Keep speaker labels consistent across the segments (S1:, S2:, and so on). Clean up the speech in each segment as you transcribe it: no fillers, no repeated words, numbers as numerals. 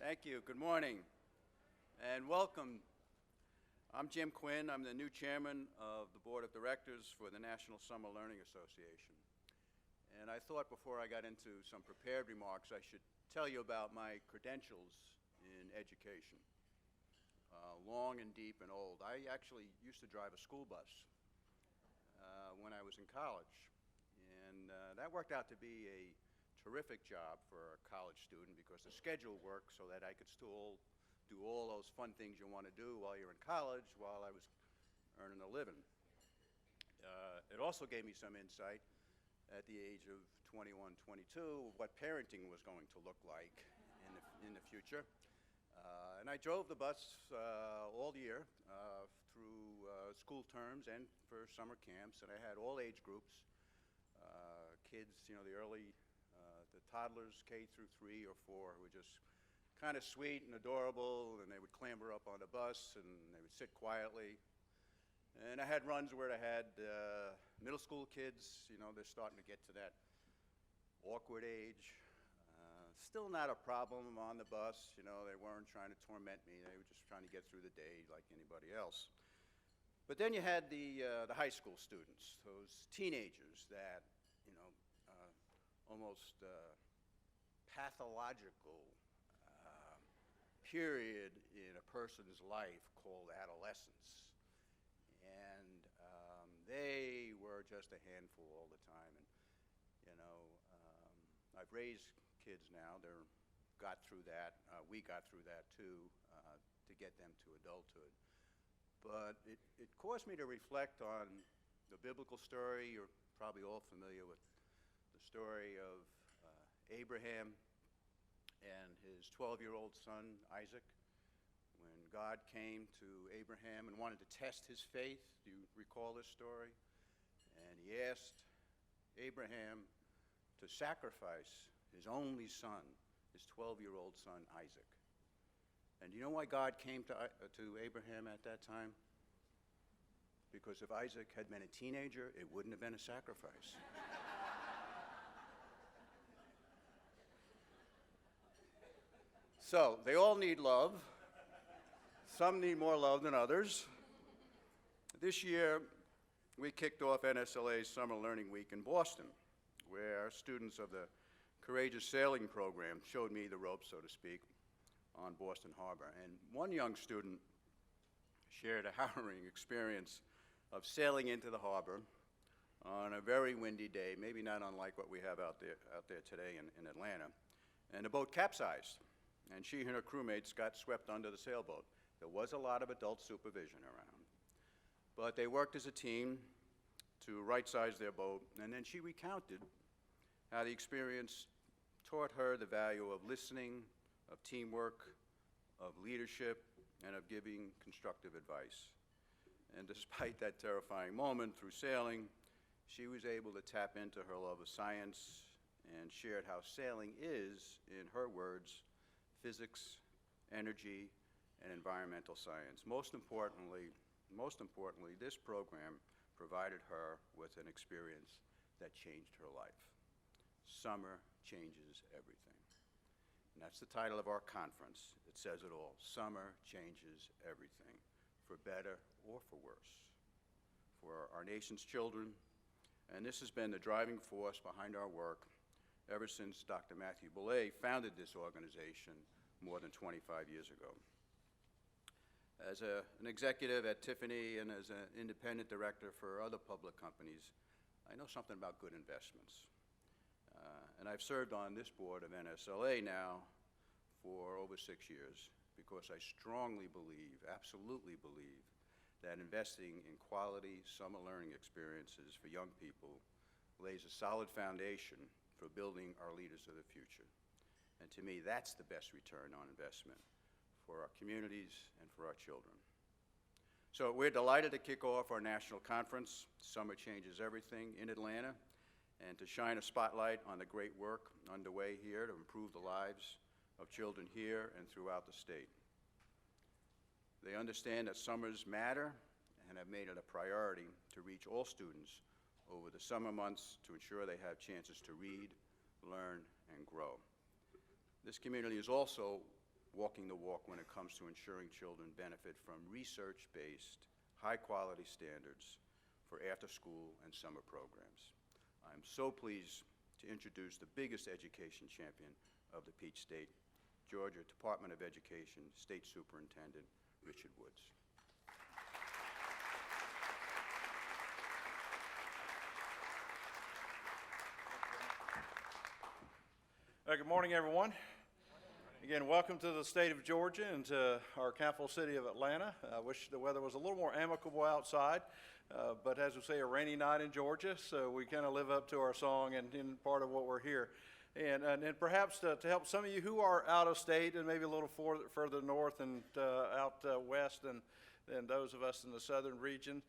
S1: Thank you. Good morning and welcome. I'm Jim Quinn. I'm the new chairman of the Board of Directors for the National Summer Learning Association. And I thought before I got into some prepared remarks, I should tell you about my credentials in education. Long and deep and old. I actually used to drive a school bus when I was in college. And that worked out to be a terrific job for a college student because the schedule worked so that I could still do all those fun things you want to do while you're in college while I was earning a living. It also gave me some insight at the age of 21, 22 of what parenting was going to look like in the future. And I drove the bus all year through school terms and for summer camps, and I had all age groups, kids, the toddlers, K through 3 or 4, who were just kind of sweet and adorable, and they would clamber up on the bus and they would sit quietly. And I had runs where I had middle school kids, they're starting to get to that awkward age. Still not a problem on the bus, they weren't trying to torment me, they were just trying to get through the day like anybody else. But then you had the high school students, those teenagers that, almost pathological period in a person's life called adolescence. And they were just a handful all the time. And, I've raised kids now. We got through that too, to get them to adulthood. But it caused me to reflect on the biblical story. You're probably all familiar with the story of Abraham and his 12-year-old son, Isaac, when God came to Abraham and wanted to test his faith. Do you recall this story? And he asked Abraham to sacrifice his only son, his 12-year-old son, Isaac. And do you know why God came to Abraham at that time? Because if Isaac had been a teenager, it wouldn't have been a sacrifice. So, they all need love. Some need more love than others. This year, we kicked off NSLA's Summer Learning Week in Boston, where students of the Courageous Sailing program showed me the ropes, so to speak, on Boston Harbor. And one young student shared a harrowing experience of sailing into the harbor on a very windy day, maybe not unlike what we have out there today in Atlanta. And the boat capsized, and she and her crewmates got swept under the sailboat. There was a lot of adult supervision around, but they worked as a team to right-size their boat, and then she recounted how the experience taught her the value of listening, of teamwork, of leadership, and of giving constructive advice. And despite that terrifying moment through sailing, she was able to tap into her love of science and shared how sailing is, in her words, physics, energy, and environmental science. Most importantly, this program provided her with an experience that changed her life. Summer changes everything. And that's the title of our conference. It says it all. Summer changes everything, for better or for worse, for our nation's children. And this has been the driving force behind our work ever since Dr. Matthew Boulay founded this organization more than 25 years ago. As an executive at Tiffany and as an independent director for other public companies, I know something about good investments. And I've served on this board of NSLA now for over 6 years because I strongly believe, absolutely believe, that investing in quality summer learning experiences for young people lays a solid foundation for building our leaders of the future. And to me, that's the best return on investment for our communities and for our children. So we're delighted to kick off our national conference, Summer Changes Everything, in Atlanta, and to shine a spotlight on the great work underway here to improve the lives of children here and throughout the state. They understand that summers matter and have made it a priority to reach all students over the summer months to ensure they have chances to read, learn, and grow. This community is also walking the walk when it comes to ensuring children benefit from research-based, high-quality standards for after-school and summer programs. I'm so pleased to introduce the biggest education champion of the Peach State, Georgia Department of Education State Superintendent Richard Woods.
S2: Good morning, everyone. Again, welcome to the state of Georgia and to our capital city of Atlanta. I wish the weather was a little more amicable outside, but as we say, a rainy night in Georgia, so we kind of live up to our song and part of what we're here. And perhaps to help some of you who are out of state and maybe a little further north and out west than those of us in the southern region,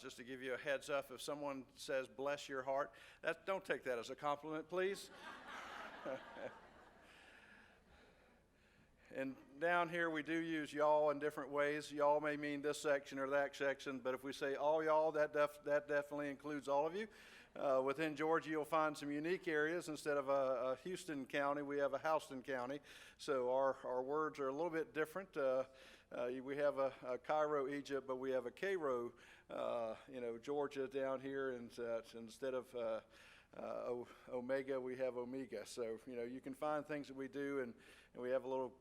S2: just to give you a heads up, if someone says bless your heart, don't take that as a compliment, please. And down here we do use y'all in different ways. Y'all may mean this section or that section, but if we say all y'all, that definitely includes all of you. Within Georgia, you'll find some unique areas. Instead of a Houston County, we have a Houston County. So our words are a little bit different. We have a Cairo, Egypt, but we have a Cairo, Georgia down here, and instead of Omega, we have Omega. So, you can find things that we do, and we have a little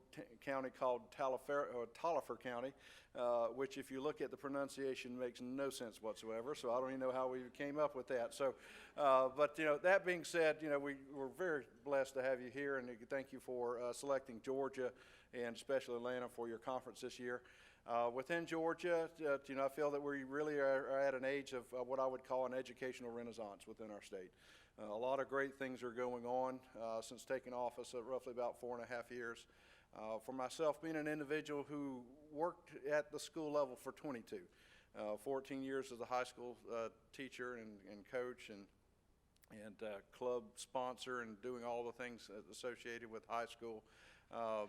S2: county called Talifer County, which if you look at the pronunciation makes no sense whatsoever, so I don't even know how we came up with that. So, but, that being said, we're very blessed to have you here, and thank you for selecting Georgia and especially Atlanta for your conference this year. Within Georgia, I feel that we really are at an age of what I would call an educational renaissance within our state. A lot of great things are going on since taking office at roughly about 4.5 years. For myself, being an individual who worked at the school level for 22, 14 years as a high school teacher and coach and club sponsor and doing all the things associated with high school,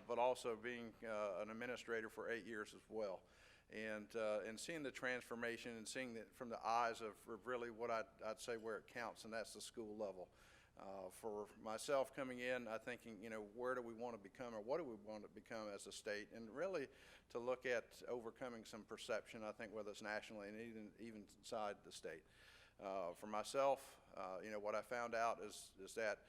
S2: but also being an administrator for 8 years as well. And seeing the transformation and seeing that from the eyes of really what I'd say where it counts, and that's the school level. For myself coming in, I thinking, where do we want to become, or what do we want to become as a state, and really to look at overcoming some perception, I think, whether it's nationally and even inside the state. For myself, what I found out is that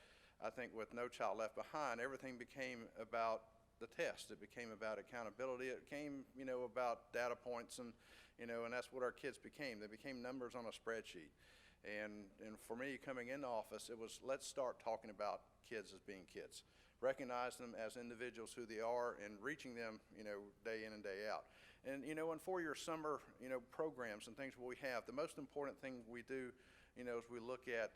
S2: I think with No Child Left Behind, everything became about the test. It became about accountability. It became, about data points, and that's what our kids became. They became numbers on a spreadsheet. And for me, coming into office, it was let's start talking about kids as being kids. Recognize them as individuals who they are and reaching them, day in and day out. And, in 4-year summer, programs and things we have, the most important thing we do, is we look at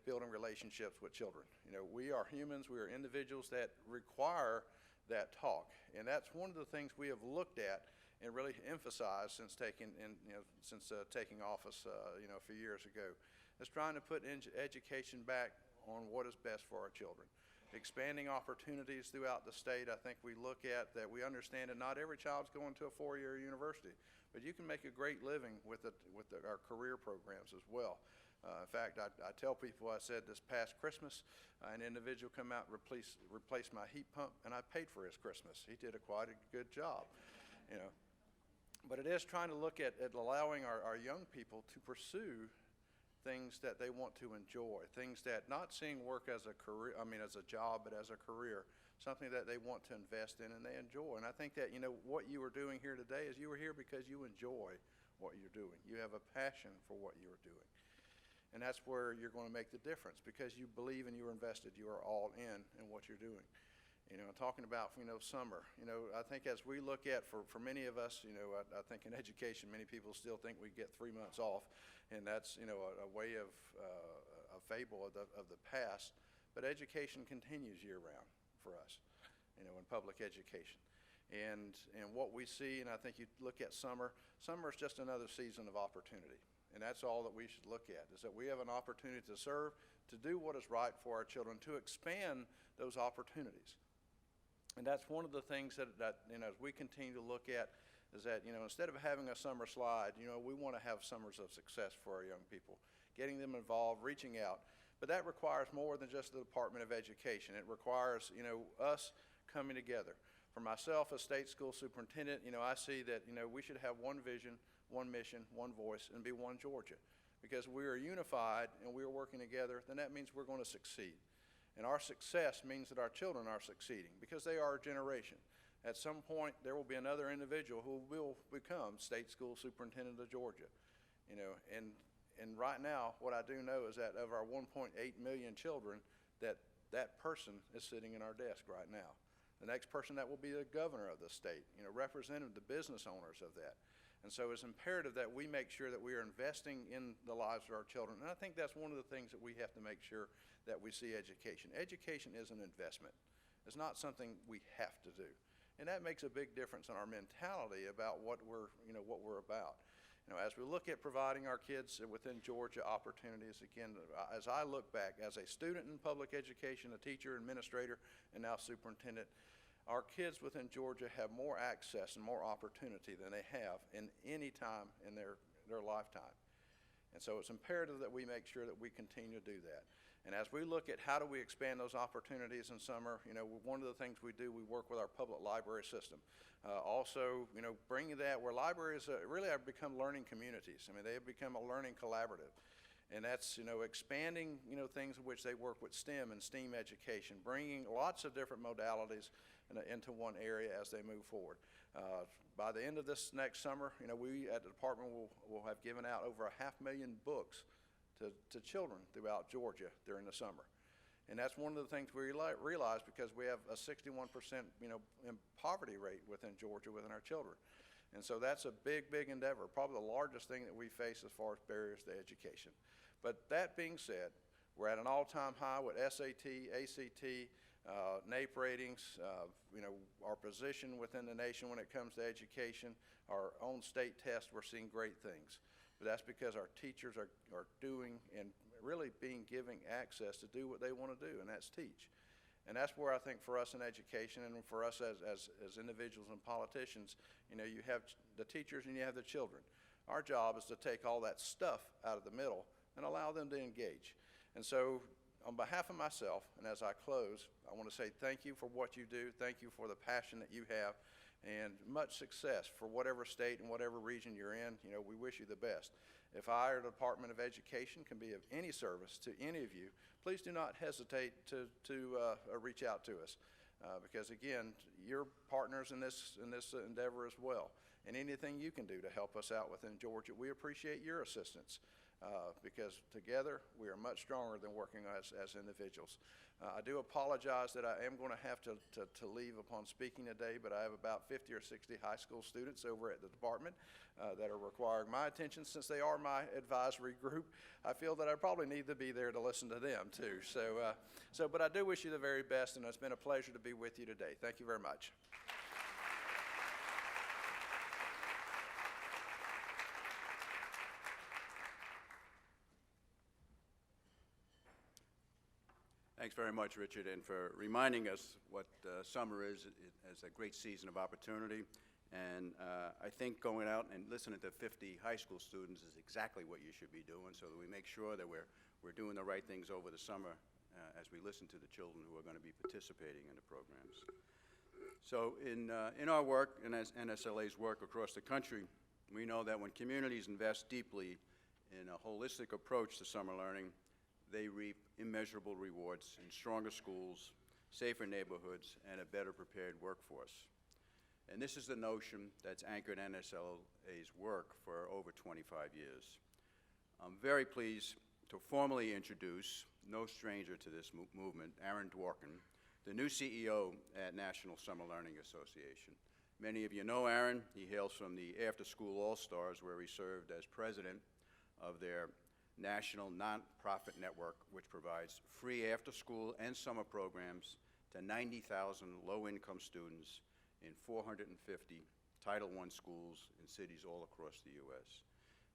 S2: building relationships with children. We are humans, we are individuals that require that talk, and that's one of the things we have looked at and really emphasized since taking office, a few years ago, is trying to put education back on what is best for our children. Expanding opportunities throughout the state. I think we look at that. We understand that not every child's going to a 4-year university, but you can make a great living with our career programs as well. In fact, I tell people, I said this past Christmas, an individual come out and replaced my heat pump, and I paid for his Christmas. He did quite a good job, But it is trying to look at allowing our young people to pursue things that they want to enjoy, things that not seeing work as a career, as a job, but as a career, something that they want to invest in and they enjoy. And I think that, what you are doing here today is you are here because you enjoy what you're doing. You have a passion for what you are doing. And that's where you're going to make the difference, because you believe and you're invested, you are all in what you're doing. Talking about, summer, I think as we look at, for many of us, I think in education, many people still think we get 3 months off, and that's, a way of a fable of the past. But education continues year-round for us, in public education. And what we see, and I think you look at summer is just another season of opportunity. And that's all that we should look at, is that we have an opportunity to serve, to do what is right for our children, to expand those opportunities. And that's one of the things that as we continue to look at, is that, instead of having a summer slide, we want to have summers of success for our young people, getting them involved, reaching out. But that requires more than just the Department of Education. It requires, us coming together. For myself as state school superintendent, I see that, we should have one vision, one mission, one voice, and be one Georgia. Because we are unified and we are working together, then that means we're going to succeed. And our success means that our children are succeeding because they are a generation. At some point, there will be another individual who will become state school superintendent of Georgia. And right now, what I do know is that of our 1.8 million children, that person is sitting in our desk right now. The next person that will be the governor of the state, representing the business owners of that. And so it's imperative that we make sure that we are investing in the lives of our children. And I think that's one of the things that we have to make sure that we see education. Education is an investment. It's not something we have to do. And that makes a big difference in our mentality about what we're about. As we look at providing our kids within Georgia opportunities, again, as I look back as a student in public education, a teacher, administrator, and now superintendent, our kids within Georgia have more access and more opportunity than they have in any time in their lifetime. And so it's imperative that we make sure that we continue to do that. And as we look at how do we expand those opportunities in summer, one of the things we do, we work with our public library system. Also, bringing that where libraries really have become learning communities. I mean, they have become a learning collaborative. And that's, expanding, things in which they work with STEM and STEAM education, bringing lots of different modalities into one area as they move forward. By the end of this next summer, we at the department will have given out over 500,000 books to children throughout Georgia during the summer. And that's one of the things we realize because we have a 61% poverty rate within Georgia within our children. And so that's a big, big endeavor, probably the largest thing that we face as far as barriers to education. But that being said, we're at an all-time high with SAT, ACT, NAEP ratings, our position within the nation when it comes to education, our own state test, we're seeing great things. But that's because our teachers are doing and really giving access to do what they want to do, and that's teach. And that's where I think for us in education and for us as individuals and politicians, you have the teachers and you have the children. Our job is to take all that stuff out of the middle and allow them to engage. And so on behalf of myself, and as I close, I want to say thank you for what you do. Thank you for the passion that you have, and much success for whatever state and whatever region you're in. We wish you the best. If I or the Department of Education can be of any service to any of you, please do not hesitate to reach out to us. Because again, you're partners in this endeavor as well. And anything you can do to help us out within Georgia, we appreciate your assistance. Because together we are much stronger than working as individuals. I do apologize that I am going to have to leave upon speaking today, but I have about 50 or 60 high school students over at the department that are requiring my attention. Since they are my advisory group, I feel that I probably need to be there to listen to them too. But I do wish you the very best, and it's been a pleasure to be with you today. Thank you very much.
S1: Thanks very much, Richard, and for reminding us what summer is as a great season of opportunity. And I think going out and listening to 50 high school students is exactly what you should be doing, so that we make sure that we're doing the right things over the summer as we listen to the children who are going to be participating in the programs. So in our work, and as NSLA's work across the country, we know that when communities invest deeply in a holistic approach to summer learning, they reap immeasurable rewards in stronger schools, safer neighborhoods, and a better prepared workforce. And this is the notion that's anchored NSLA's work for over 25 years. I'm very pleased to formally introduce, no stranger to this movement, Aaron Dworkin, the new CEO at National Summer Learning Association. Many of you know Aaron. He hails from the After School All-Stars, where he served as president of their national nonprofit network, which provides free after-school and summer programs to 90,000 low-income students in 450 Title I schools in cities all across the U.S.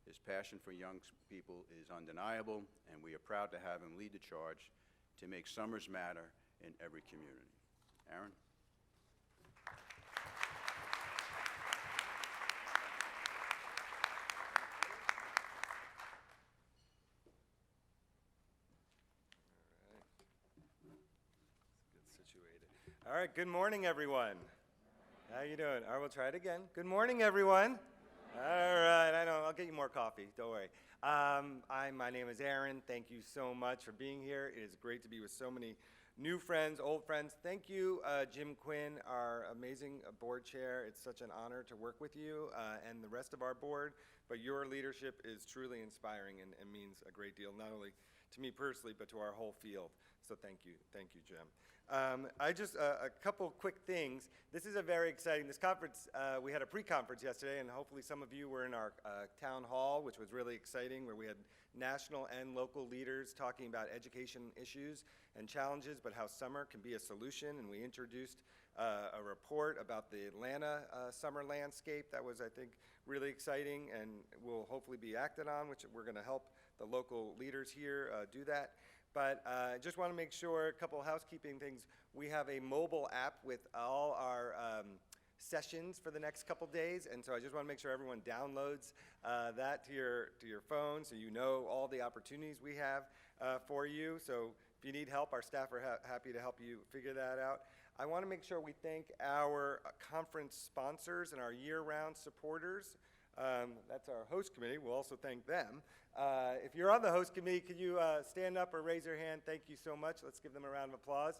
S1: His passion for young people is undeniable, and we are proud to have him lead the charge to make summers matter in every community. Aaron?
S3: All right, good morning, everyone. How you doing? All right, we'll try it again. Good morning, everyone. All right, I know. I'll get you more coffee. Don't worry. My name is Aaron. Thank you so much for being here. It is great to be with so many new friends, old friends. Thank you, Jim Quinn, our amazing board chair. It's such an honor to work with you and the rest of our board. But your leadership is truly inspiring and means a great deal, not only to me personally, but to our whole field. So thank you, Jim. A couple quick things. This is a very exciting, this conference, we had a pre-conference yesterday, and hopefully some of you were in our town hall, which was really exciting, where we had national and local leaders talking about education issues and challenges, but how summer can be a solution, and we introduced a report about the Atlanta summer landscape that was, I think, really exciting and will hopefully be acted on, which we're gonna help the local leaders here do that. But I just want to make sure, a couple housekeeping things. We have a mobile app with all our sessions for the next couple days, and so I just want to make sure everyone downloads that to your phone so you know all the opportunities we have for you. So if you need help, our staff are happy to help you figure that out. I want to make sure we thank our conference sponsors and our year-round supporters. That's our host committee. We'll also thank them. If you're on the host committee, could you stand up or raise your hand? Thank you so much. Let's give them a round of applause.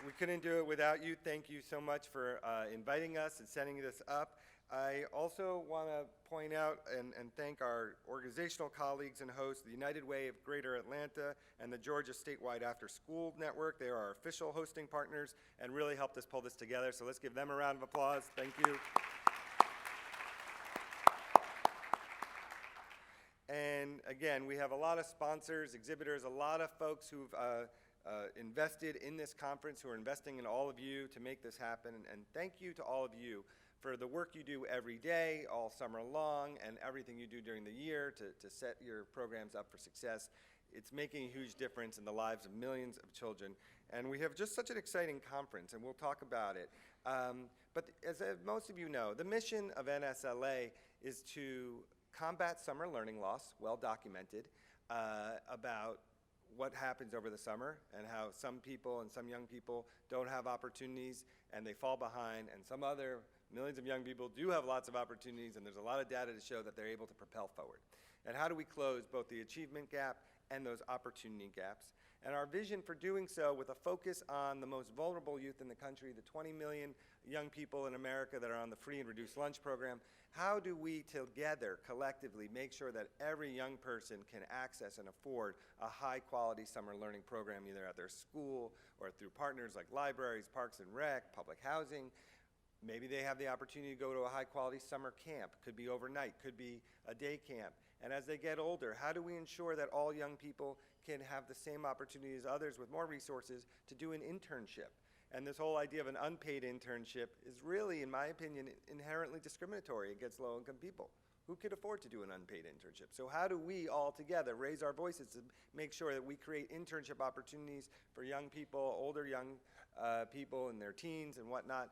S3: We couldn't do it without you. Thank you so much for inviting us and setting this up. I also want to point out and thank our organizational colleagues and hosts, the United Way of Greater Atlanta and the Georgia Statewide After School Network. They are our official hosting partners and really helped us pull this together. So let's give them a round of applause. Thank you. And again, we have a lot of sponsors, exhibitors, a lot of folks who've invested in this conference, who are investing in all of you to make this happen. And thank you to all of you for the work you do every day, all summer long, and everything you do during the year to set your programs up for success. It's making a huge difference in the lives of millions of children. And we have just such an exciting conference, and we'll talk about it. But as most of you know, the mission of NSLA is to combat summer learning loss, well documented, about what happens over the summer and how some people and some young people don't have opportunities and they fall behind, and some other millions of young people do have lots of opportunities, and there's a lot of data to show that they're able to propel forward. And how do we close both the achievement gap and those opportunity gaps? And our vision for doing so, with a focus on the most vulnerable youth in the country, the 20 million young people in America that are on the free and reduced lunch program, how do we together, collectively, make sure that every young person can access and afford a high-quality summer learning program, either at their school or through partners like libraries, parks and rec, public housing? Maybe they have the opportunity to go to a high-quality summer camp. Could be overnight, could be a day camp. And as they get older, how do we ensure that all young people can have the same opportunity as others with more resources to do an internship? And this whole idea of an unpaid internship is really, in my opinion, inherently discriminatory against low-income people. Who could afford to do an unpaid internship? So how do we all together raise our voices to make sure that we create internship opportunities for young people, older young people in their teens and whatnot,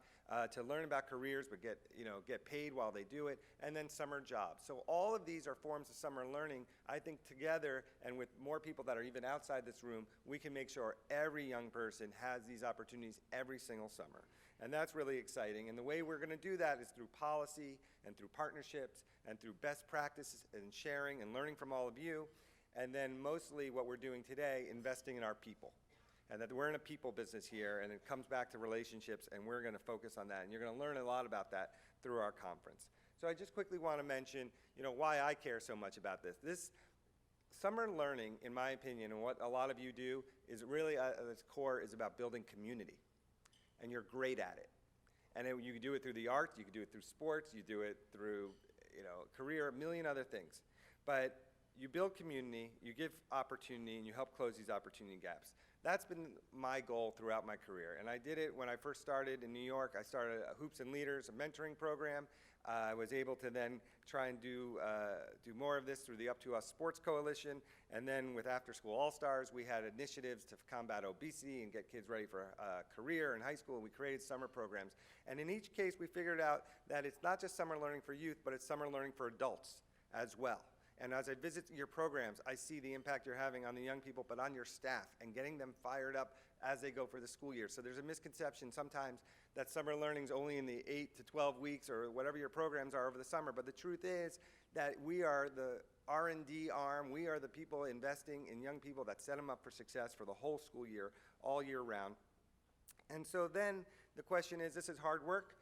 S3: to learn about careers but get paid while they do it, and then summer jobs. So all of these are forms of summer learning. I think together, and with more people that are even outside this room, we can make sure every young person has these opportunities every single summer. And that's really exciting. And the way we're going to do that is through policy and through partnerships and through best practices and sharing and learning from all of you. And then mostly what we're doing today, investing in our people. And that we're in a people business here, and it comes back to relationships, and we're going to focus on that. And you're going to learn a lot about that through our conference. So I just quickly want to mention, why I care so much about this. This summer learning, in my opinion, and what a lot of you do, is really at its core is about building community. And you're great at it. And you can do it through the arts, you can do it through sports, you do it through career, a million other things. But you build community, you give opportunity, and you help close these opportunity gaps. That's been my goal throughout my career. And I did it when I first started in New York. I started Hoops and Leaders, a mentoring program. I was able to then try and do more of this through the Up to Us Sports Coalition. And then with After School All-Stars, we had initiatives to combat obesity and get kids ready for a career in high school. We created summer programs. And in each case, we figured out that it's not just summer learning for youth, but it's summer learning for adults as well. And as I visit your programs, I see the impact you're having on the young people, but on your staff, and getting them fired up as they go for the school year. So there's a misconception sometimes that summer learning is only in the 8 to 12 weeks or whatever your programs are over the summer. But the truth is that we are the R&D arm. We are the people investing in young people that set them up for success for the whole school year, all year round. And so then the question is, this is hard work,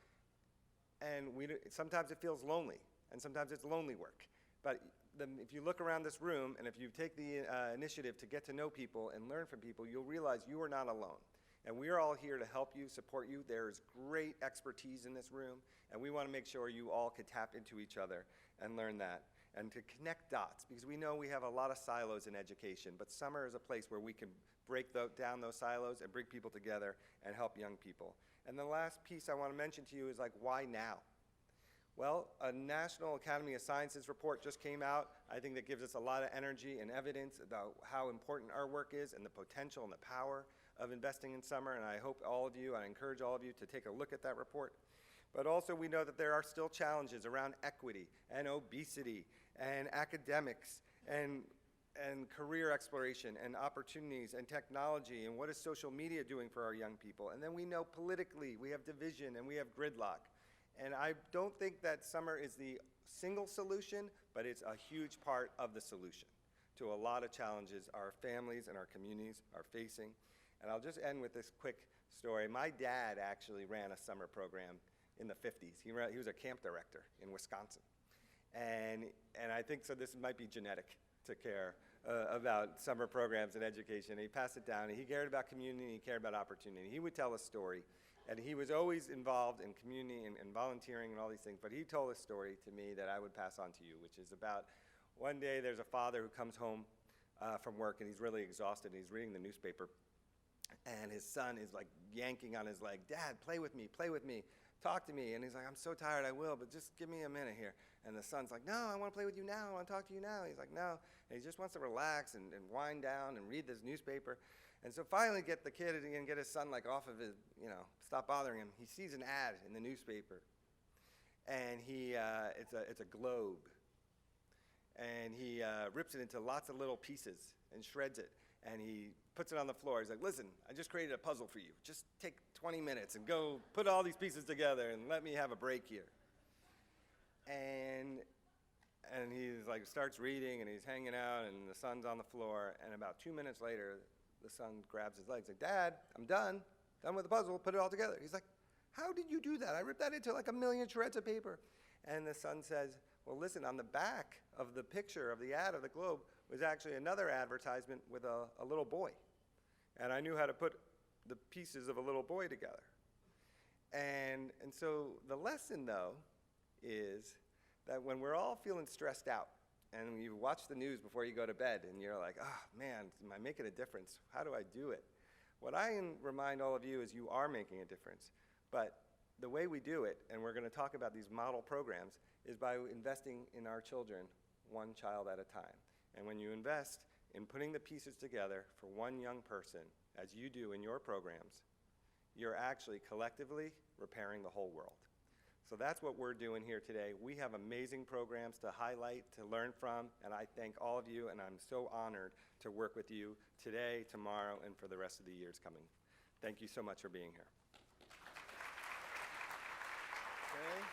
S3: and sometimes it feels lonely, and sometimes it's lonely work. But if you look around this room, and if you take the initiative to get to know people and learn from people, you'll realize you are not alone. And we are all here to help you, support you. There's great expertise in this room, and we want to make sure you all could tap into each other and learn that, and to connect dots, because we know we have a lot of silos in education, but summer is a place where we can break down those silos and bring people together and help young people. And the last piece I want to mention to you is, like, why now? Well, a National Academy of Sciences report just came out. I think that gives us a lot of energy and evidence about how important our work is and the potential and the power of investing in summer, and I hope all of you, I encourage all of you to take a look at that report. But also we know that there are still challenges around equity and obesity and academics and career exploration and opportunities and technology, and what is social media doing for our young people. And then we know politically we have division and we have gridlock. And I don't think that summer is the single solution, but it's a huge part of the solution to a lot of challenges our families and our communities are facing. And I'll just end with this quick story. My dad actually ran a summer program in the 50s. He was a camp director in Wisconsin. And I think, so this might be genetic to care about summer programs and education. He passed it down. He cared about community, he cared about opportunity. He would tell a story. And he was always involved in community and volunteering and all these things, but he told a story to me that I would pass on to you, which is about one day there's a father who comes home from work, and he's really exhausted, and he's reading the newspaper, and his son is like yanking on his leg, "Dad, play with me, talk to me." And he's like, "I'm so tired, I will, but just give me a minute here." And the son's like, "No, I want to play with you now, I want to talk to you now." He's like, "No," and he just wants to relax and wind down and read this newspaper. And so finally get the kid and get his son like off of his, stop bothering him. He sees an ad in the newspaper, and it's a globe. And he rips it into lots of little pieces and shreds it, and he puts it on the floor. He's like, "Listen, I just created a puzzle for you. Just take 20 minutes and go put all these pieces together and let me have a break here." And he's like, starts reading, and he's hanging out, and the son's on the floor, and about 2 minutes later, the son grabs his legs, like, "Dad, I'm done with the puzzle, put it all together." He's like, "How did you do that? I ripped that into like 1,000,000 shreds of paper." And the son says, "Well, listen, on the back of the picture of the ad of the globe was actually another advertisement with a little boy. And I knew how to put the pieces of a little boy together." And so the lesson, though, is that when we're all feeling stressed out, and you watch the news before you go to bed, and you're like, "Oh, man, am I making a difference? How do I do it?" What I remind all of you is you are making a difference. But the way we do it, and we're going to talk about these model programs, is by investing in our children one child at a time. And when you invest in putting the pieces together for one young person, as you do in your programs, you're actually collectively repairing the whole world. So that's what we're doing here today. We have amazing programs to highlight, to learn from, and I thank all of you, and I'm so honored to work with you today, tomorrow, and for the rest of the years coming. Thank you so much for being here. Okay.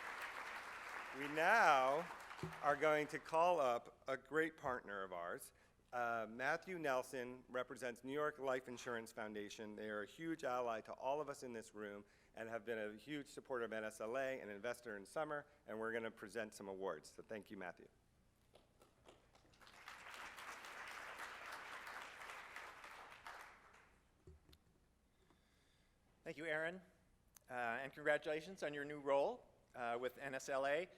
S3: We now are going to call up a great partner of ours. Matthew Nelson represents New York Life Insurance Foundation. They are a huge ally to all of us in this room and have been a huge supporter of NSLA and investor in summer, and we're going to present some awards. So thank you, Matthew.
S4: Thank you, Aaron, and congratulations on your new role with NSLA.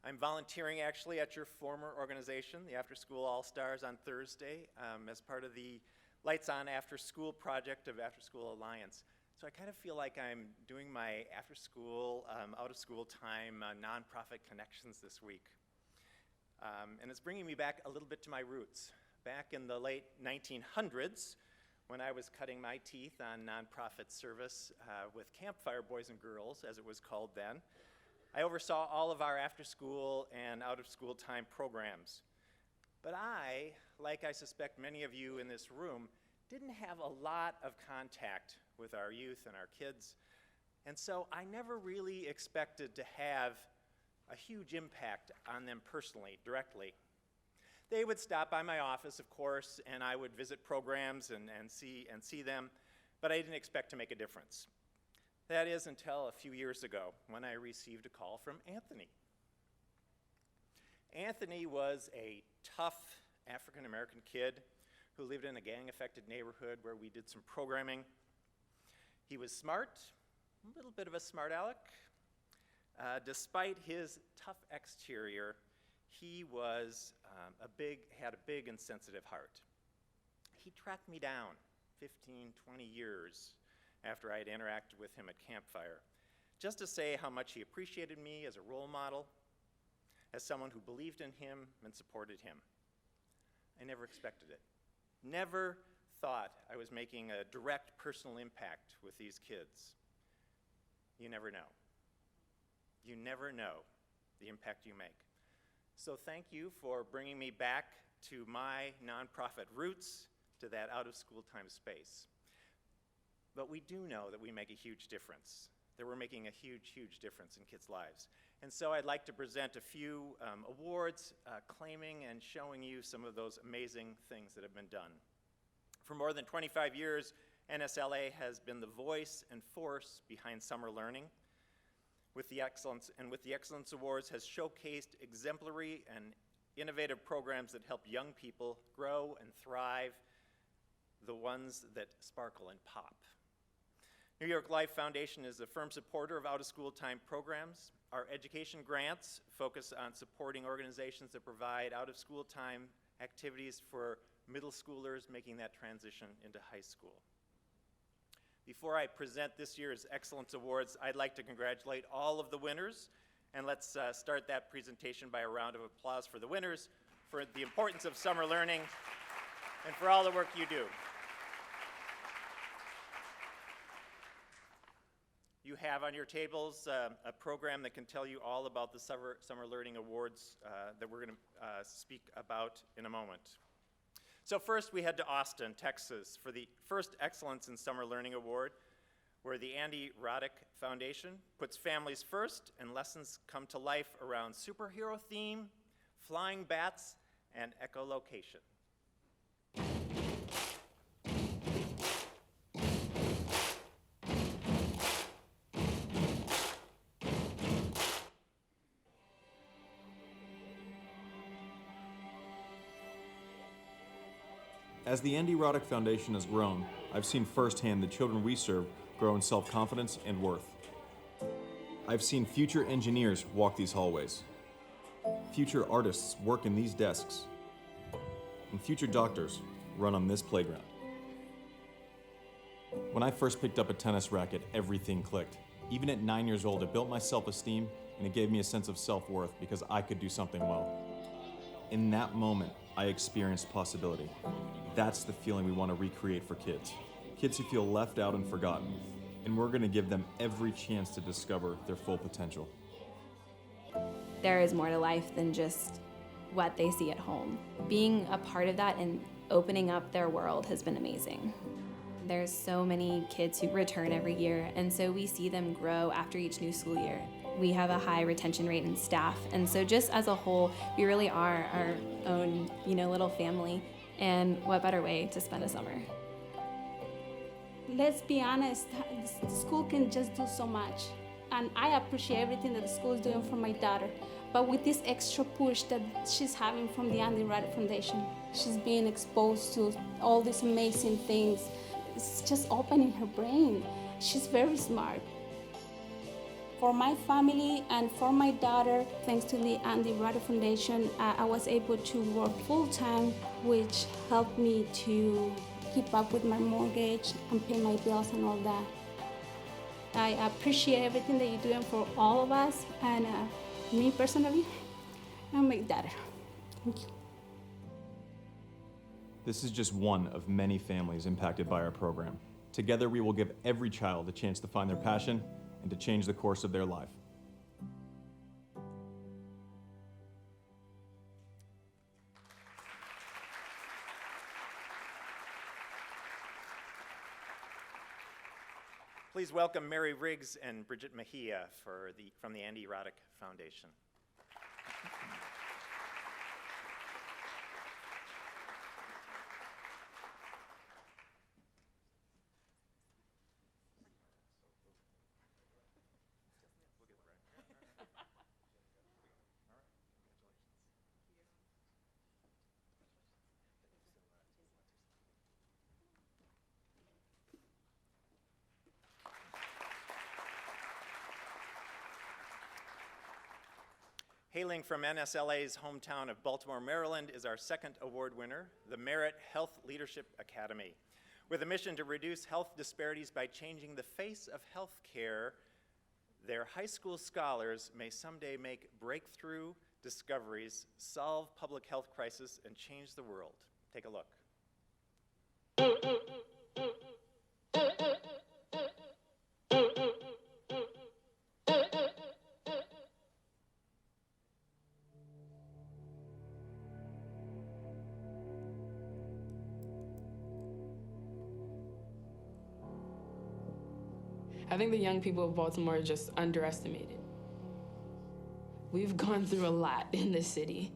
S4: I'm volunteering actually at your former organization, the After School All-Stars, on Thursday as part of the Lights On After School project of After School Alliance. So I kind of feel like I'm doing my after-school, out-of-school time nonprofit connections this week. And it's bringing me back a little bit to my roots. Back in the late 1900s, when I was cutting my teeth on nonprofit service with Campfire Boys and Girls, as it was called then, I oversaw all of our after-school and out-of-school time programs. But I, like I suspect many of you in this room, didn't have a lot of contact with our youth and our kids, and so I never really expected to have a huge impact on them personally, directly. They would stop by my office, of course, and I would visit programs and see them, but I didn't expect to make a difference. That is until a few years ago when I received a call from Anthony. Anthony was a tough African-American kid who lived in a gang-affected neighborhood where we did some programming. He was smart, a little bit of a smart aleck. Despite his tough exterior, he was had a big and sensitive heart. He tracked me down 15, 20 years after I had interacted with him at Campfire, just to say how much he appreciated me as a role model, as someone who believed in him and supported him. I never expected it. Never thought I was making a direct personal impact with these kids. You never know. You never know the impact you make. So thank you for bringing me back to my nonprofit roots, to that out-of-school time space. But we do know that we make a huge difference, that we're making a huge, huge difference in kids' lives. And so I'd like to present a few awards claiming and showing you some of those amazing things that have been done. For more than 25 years, NSLA has been the voice and force behind summer learning. With the Excellence Awards has showcased exemplary and innovative programs that help young people grow and thrive, the ones that sparkle and pop. New York Life Foundation is a firm supporter of out-of-school time programs. Our education grants focus on supporting organizations that provide out-of-school time activities for middle schoolers making that transition into high school. Before I present this year's Excellence Awards, I'd like to congratulate all of the winners, and let's start that presentation by a round of applause for the winners, for the importance of summer learning, and for all the work you do. You have on your tables a program that can tell you all about the Summer Learning Awards that we're going to speak about in a moment. So first we head to Austin, Texas for the first Excellence in Summer Learning Award, where the Andy Roddick Foundation puts families first and lessons come to life around superhero theme, flying bats, and echolocation.
S5: As the Andy Roddick Foundation has grown, I've seen firsthand the children we serve grow in self-confidence and worth. I've seen future engineers walk these hallways, future artists work in these desks, and future doctors run on this playground. When I first picked up a tennis racket, everything clicked. Even at 9 years old, it built my self-esteem and it gave me a sense of self-worth because I could do something well. In that moment, I experienced possibility. That's the feeling we want to recreate for kids. Kids who feel left out and forgotten. And we're going to give them every chance to discover their full potential.
S6: There is more to life than just what they see at home. Being a part of that and opening up their world has been amazing. There's so many kids who return every year, and so we see them grow after each new school year. We have a high retention rate in staff, and so just as a whole, we really are our own, little family. And what better way to spend a summer?
S7: Let's be honest, the school can just do so much. And I appreciate everything that the school is doing for my daughter. But with this extra push that she's having from the Andy Roddick Foundation, she's being exposed to all these amazing things. It's just opening her brain. She's very smart. For my family and for my daughter, thanks to the Andy Roddick Foundation, I was able to work full-time, which helped me to keep up with my mortgage and pay my bills and all that. I appreciate everything that you're doing for all of us, and me personally, and my daughter. Thank you.
S5: This is just one of many families impacted by our program. Together, we will give every child a chance to find their passion and to change the course of their life.
S4: Please welcome Mary Riggs and Bridget Mejia from the Andy Roddick Foundation. Hailing from NSLA's hometown of Baltimore, Maryland, is our second award winner, the Merit Health Leadership Academy. With a mission to reduce health disparities by changing the face of health care, their high school scholars may someday make breakthrough discoveries, solve public health crises, and change the world. Take a look.
S8: I think the young people of Baltimore are just underestimated. We've gone through a lot in this city.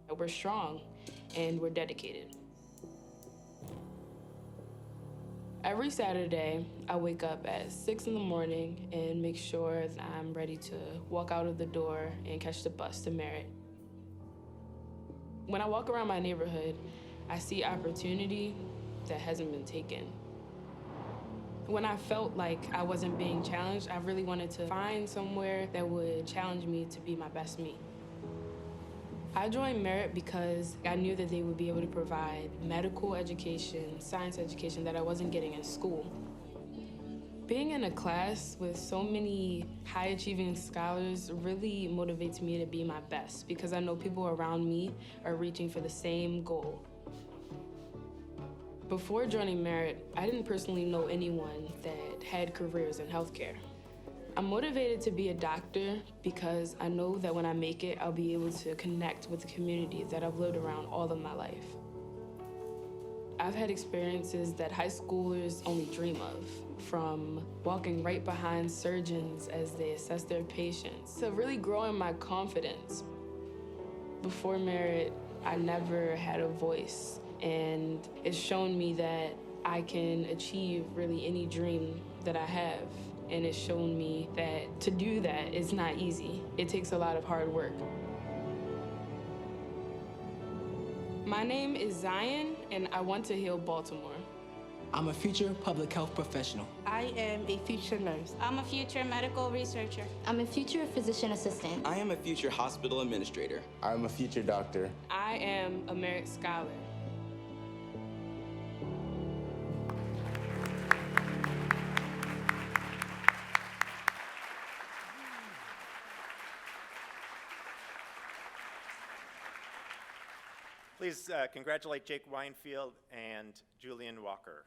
S8: We're strong and we're dedicated. Every Saturday, I wake up at 6 in the morning and make sure that I'm ready to walk out of the door and catch the bus to Merit. When I walk around my neighborhood, I see opportunity that hasn't been taken. When I felt like I wasn't being challenged, I really wanted to find somewhere that would challenge me to be my best me. I joined Merit because I knew that they would be able to provide medical education, science education that I wasn't getting in school. Being in a class with so many high-achieving scholars really motivates me to be my best because I know people around me are reaching for the same goal. Before joining Merit, I didn't personally know anyone that had careers in healthcare. I'm motivated to be a doctor because I know that when I make it, I'll be able to connect with the community that I've lived around all of my life. I've had experiences that high schoolers only dream of, from walking right behind surgeons as they assess their patients, to really growing my confidence. Before Merit, I never had a voice. And it's shown me that I can achieve really any dream that I have. And it's shown me that to do that is not easy. It takes a lot of hard work. My name is Zion, and I want to heal Baltimore.
S9: I'm a future public health professional.
S10: I am a future nurse.
S7: I'm a future medical researcher.
S11: I'm a future physician assistant.
S12: I am a future hospital administrator.
S13: I'm a future doctor.
S8: I am a Merit Scholar.
S4: Please congratulate Jake Weinfield and Julian Walker.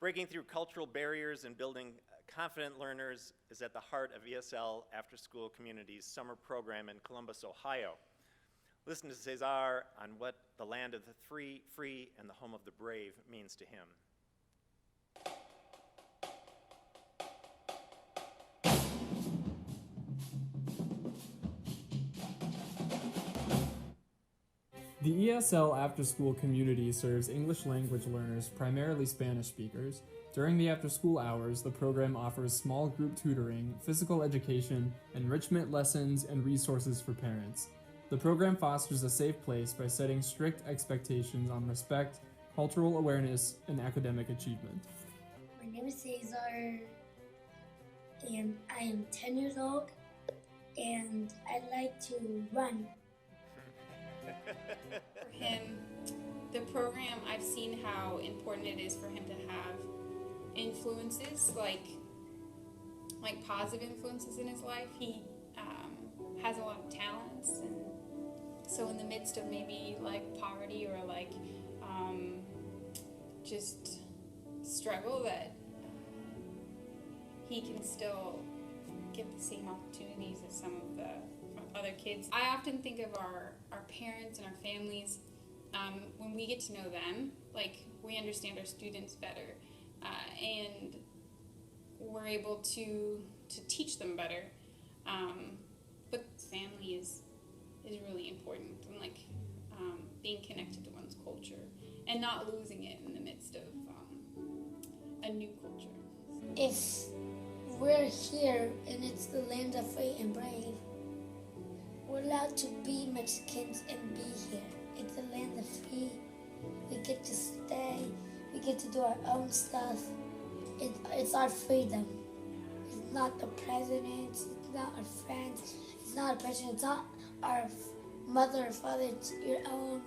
S4: Breaking through cultural barriers and building confident learners is at the heart of ESL After School Community's summer program in Columbus, Ohio. Listen to Cesar on what the land of the free, and the home of the brave means to him.
S14: The ESL after-school community serves English language learners, primarily Spanish speakers. During the after-school hours, the program offers small group tutoring, physical education, enrichment lessons, and resources for parents. The program fosters a safe place by setting strict expectations on respect, cultural awareness, and academic achievement.
S15: My name is Cesar, and I am 10 years old, and I like to run.
S16: For him, the program, I've seen how important it is for him to have influences like like positive influences in his life. He has a lot of talents, and so in the midst of maybe like poverty or like just struggle, that he can still get the same opportunities as some of the other kids. I often think of our parents and our families, when we get to know them, like we understand our students better, and we're able to teach them better. But family is really important, and like being connected to one's culture and not losing it in the midst of a new culture.
S15: If we're here and it's the land of free and brave, we're allowed to be Mexicans and be here. It's the land of free. We get to stay. We get to do our own stuff. It's our freedom. It's not the president's. It's not our friends. It's not a president. It's not our mother or father. It's your own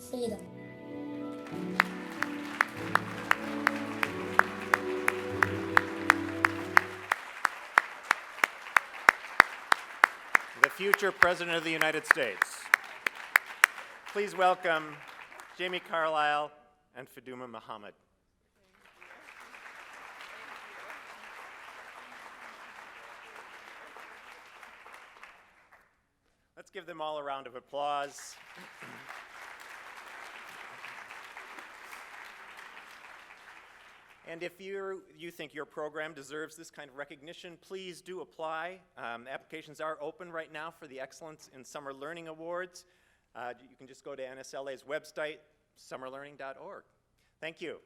S15: freedom.
S4: The future President of the United States. Please welcome Jamie Carlisle and Faduma Muhammad. Let's give them all a round of applause. And if you think your program deserves this kind of recognition, please do apply. Applications are open right now for the Excellence in Summer Learning Awards. You can just go to NSLA's website, summerlearning.org. Thank you.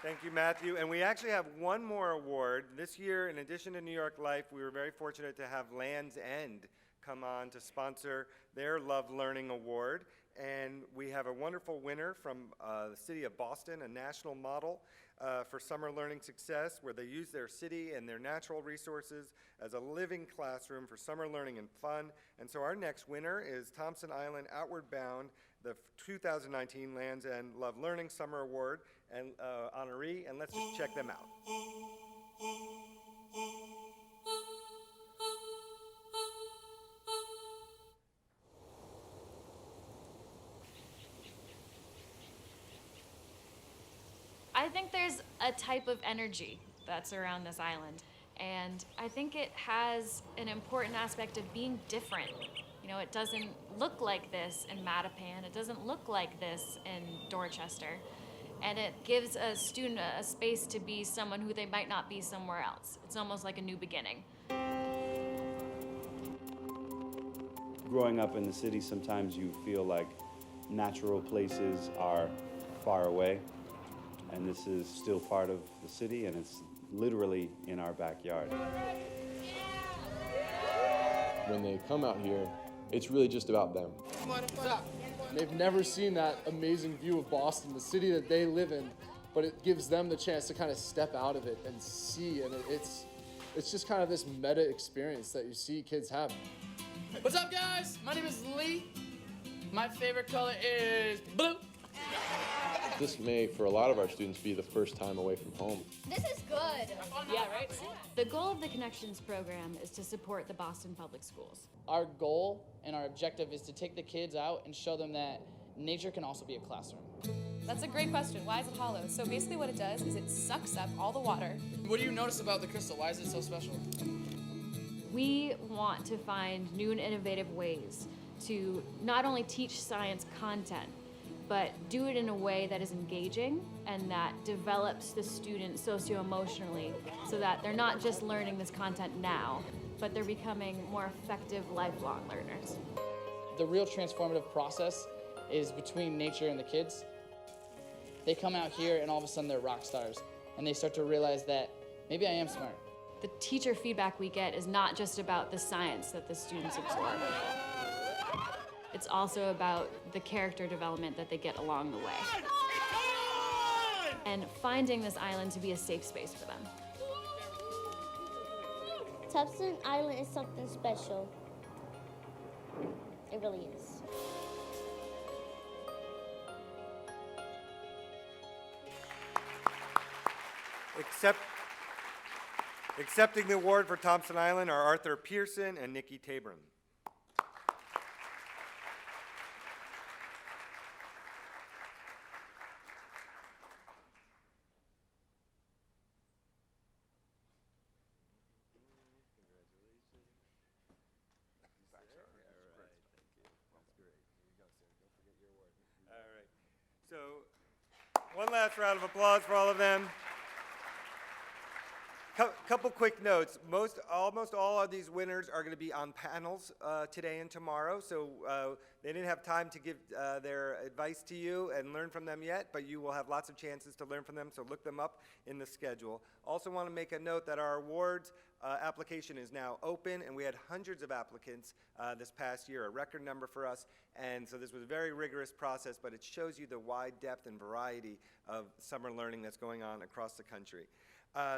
S3: Thank you, Matthew. And we actually have one more award. This year, in addition to New York Life, we were very fortunate to have Land's End come on to sponsor their Love Learning Award. And we have a wonderful winner from the city of Boston, a national model for summer learning success, where they use their city and their natural resources as a living classroom for summer learning and fun. And so our next winner is Thompson Island Outward Bound, the 2019 Land's End Love Learning Summer Award and honoree, and let's just check them out.
S13: I think there's a type of energy that's around this island, and I think it has an important aspect of being different. You know, it doesn't look like this in Mattapan, it doesn't look like this in Dorchester, and it gives a student a space to be someone who they might not be somewhere else. It's almost like a new beginning.
S17: Growing up in the city, sometimes you feel like natural places are far away. And this is still part of the city, and it's literally in our backyard.
S18: When they come out here, it's really just about them.
S19: They've never seen that amazing view of Boston, the city that they live in, but it gives them the chance to kind of step out of it and see, and it's just kind of this meta experience that you see kids have.
S20: What's up, guys? My name is Lee. My favorite color is blue.
S18: This may, for a lot of our students, be the first time away from home.
S11: This is good.
S13: Yeah, right? The goal of the Connections program is to support the Boston Public Schools.
S21: Our goal and our objective is to take the kids out and show them that nature can also be a classroom.
S22: That's a great question. Why is it hollow? So basically what it does is it sucks up all the water.
S20: What do you notice about the crystal? Why is it so special?
S13: We want to find new and innovative ways to not only teach science content, but do it in a way that is engaging and that develops the student socio-emotionally so that they're not just learning this content now, but they're becoming more effective lifelong learners.
S21: The real transformative process is between nature and the kids. They come out here and all of a sudden they're rock stars, and they start to realize that maybe I am smart.
S13: The teacher feedback we get is not just about the science that the students absorb. It's also about the character development that they get along the way. And finding this island to be a safe space for them.
S15: Thompson Island is something special. It really is.
S3: Accepting the award for Thompson Island are Arthur Pearson and Nikki Tabron. So, one last round of applause for all of them. Couple quick notes. Almost all of these winners are going to be on panels today and tomorrow, so they didn't have time to give their advice to you and learn from them yet, but you will have lots of chances to learn from them, so look them up in the schedule. Also want to make a note that our awards application is now open, and we had hundreds of applicants this past year, a record number for us, and so this was a very rigorous process, but it shows you the wide depth and variety of summer learning that's going on across the country.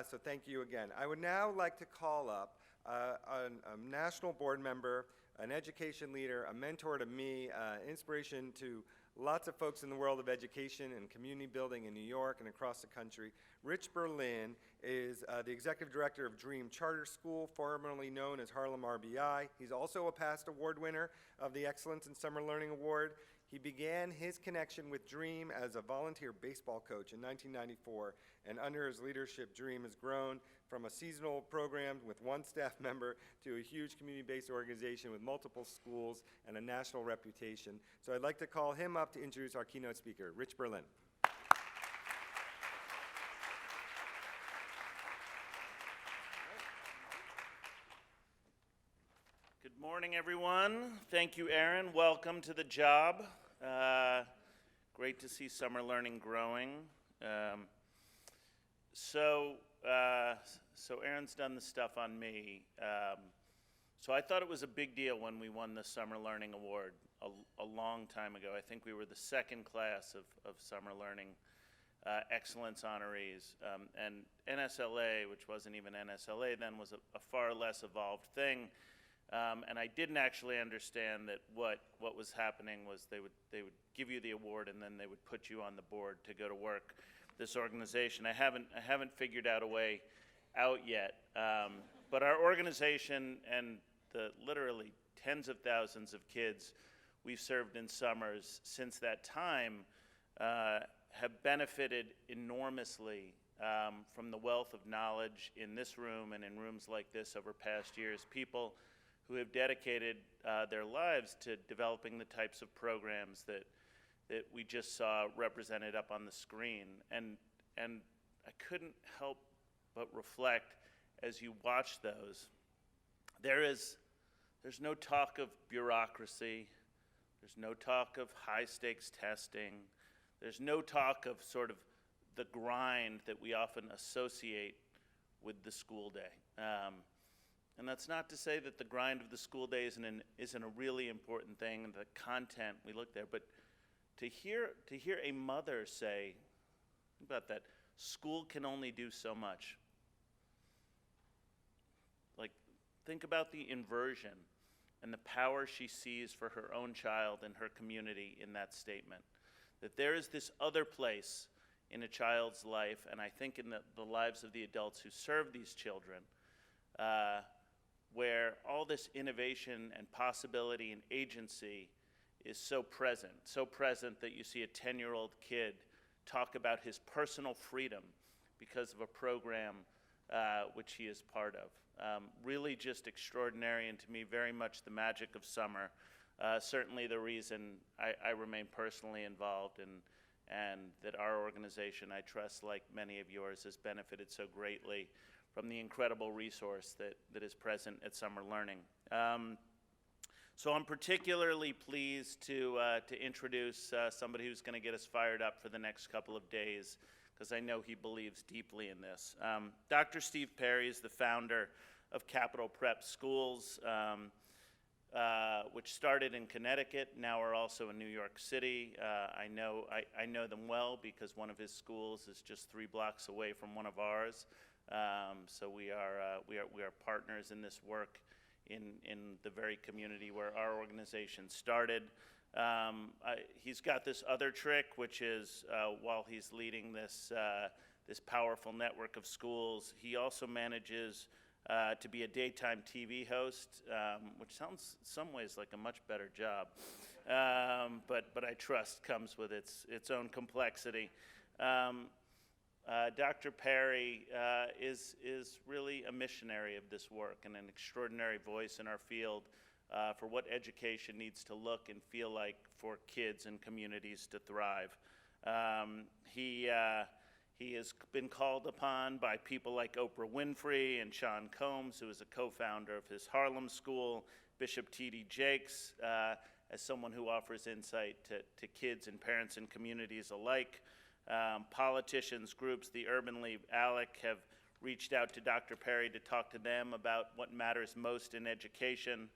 S3: So thank you again. I would now like to call up a national board member, an education leader, a mentor to me, inspiration to lots of folks in the world of education and community building in New York and across the country. Rich Berlin is the executive director of Dream Charter School, formerly known as Harlem RBI. He's also a past award winner of the Excellence in Summer Learning Award. He began his connection with Dream as a volunteer baseball coach in 1994, and under his leadership, Dream has grown from a seasonal program with one staff member to a huge community-based organization with multiple schools and a national reputation. So I'd like to call him up to introduce our keynote speaker, Rich Berlin.
S1: Good morning, everyone. Thank you, Aaron. Welcome to the job. Great to see summer learning growing. So Aaron's done the stuff on me. So I thought it was a big deal when we won the Summer Learning Award a long time ago. I think we were the second class of Summer Learning Excellence honorees. And NSLA, which wasn't even NSLA then, was a far less evolved thing. And I didn't actually understand that what was happening was they would give you the award and then they would put you on the board to go to work this organization. I haven't figured out a way out yet. But our organization and the literally tens of thousands of kids we've served in summers since that time have benefited enormously from the wealth of knowledge in this room and in rooms like this over past years. People who have dedicated their lives to developing the types of programs that we just saw represented up on the screen. And I couldn't help but reflect as you watch those. There's no talk of bureaucracy. There's no talk of high stakes testing. There's no talk of sort of the grind that we often associate with the school day. And that's not to say that the grind of the school day isn't a really important thing, and the content we look there, but to hear a mother say, think about that, school can only do so much. Like, think about the inversion and the power she sees for her own child and her community in that statement. That there is this other place in a child's life, and I think in the lives of the adults who serve these children, where all this innovation and possibility and agency is so present that you see a 10-year-old kid talk about his personal freedom because of a program which he is part of. Really just extraordinary, and to me very much the magic of summer. Certainly the reason I remain personally involved, and that our organization, I trust like many of yours, has benefited so greatly from the incredible resource that is present at Summer Learning. So I'm particularly pleased to introduce somebody who's going to get us fired up for the next couple of days, because I know he believes deeply in this. Dr. Steve Perry is the founder of Capital Prep Schools, which started in Connecticut, now are also in New York City. I know them well because one of his schools is just 3 blocks away from one of ours. So we are partners in this work in the very community where our organization started. He's got this other trick, which is while he's leading this this powerful network of schools. He also manages to be a daytime TV host, which sounds in some ways like a much better job, but I trust comes with its own complexity. Dr. Perry is really a missionary of this work and an extraordinary voice in our field for what education needs to look and feel like for kids and communities to thrive. He has been called upon by people like Oprah Winfrey and Sean Combs, who is a co-founder of his Harlem School, Bishop T.D. Jakes, as someone who offers insight to kids and parents and communities alike. Politicians, groups, the Urban League, ALEC have reached out to Dr. Perry to talk to them about what matters most in education.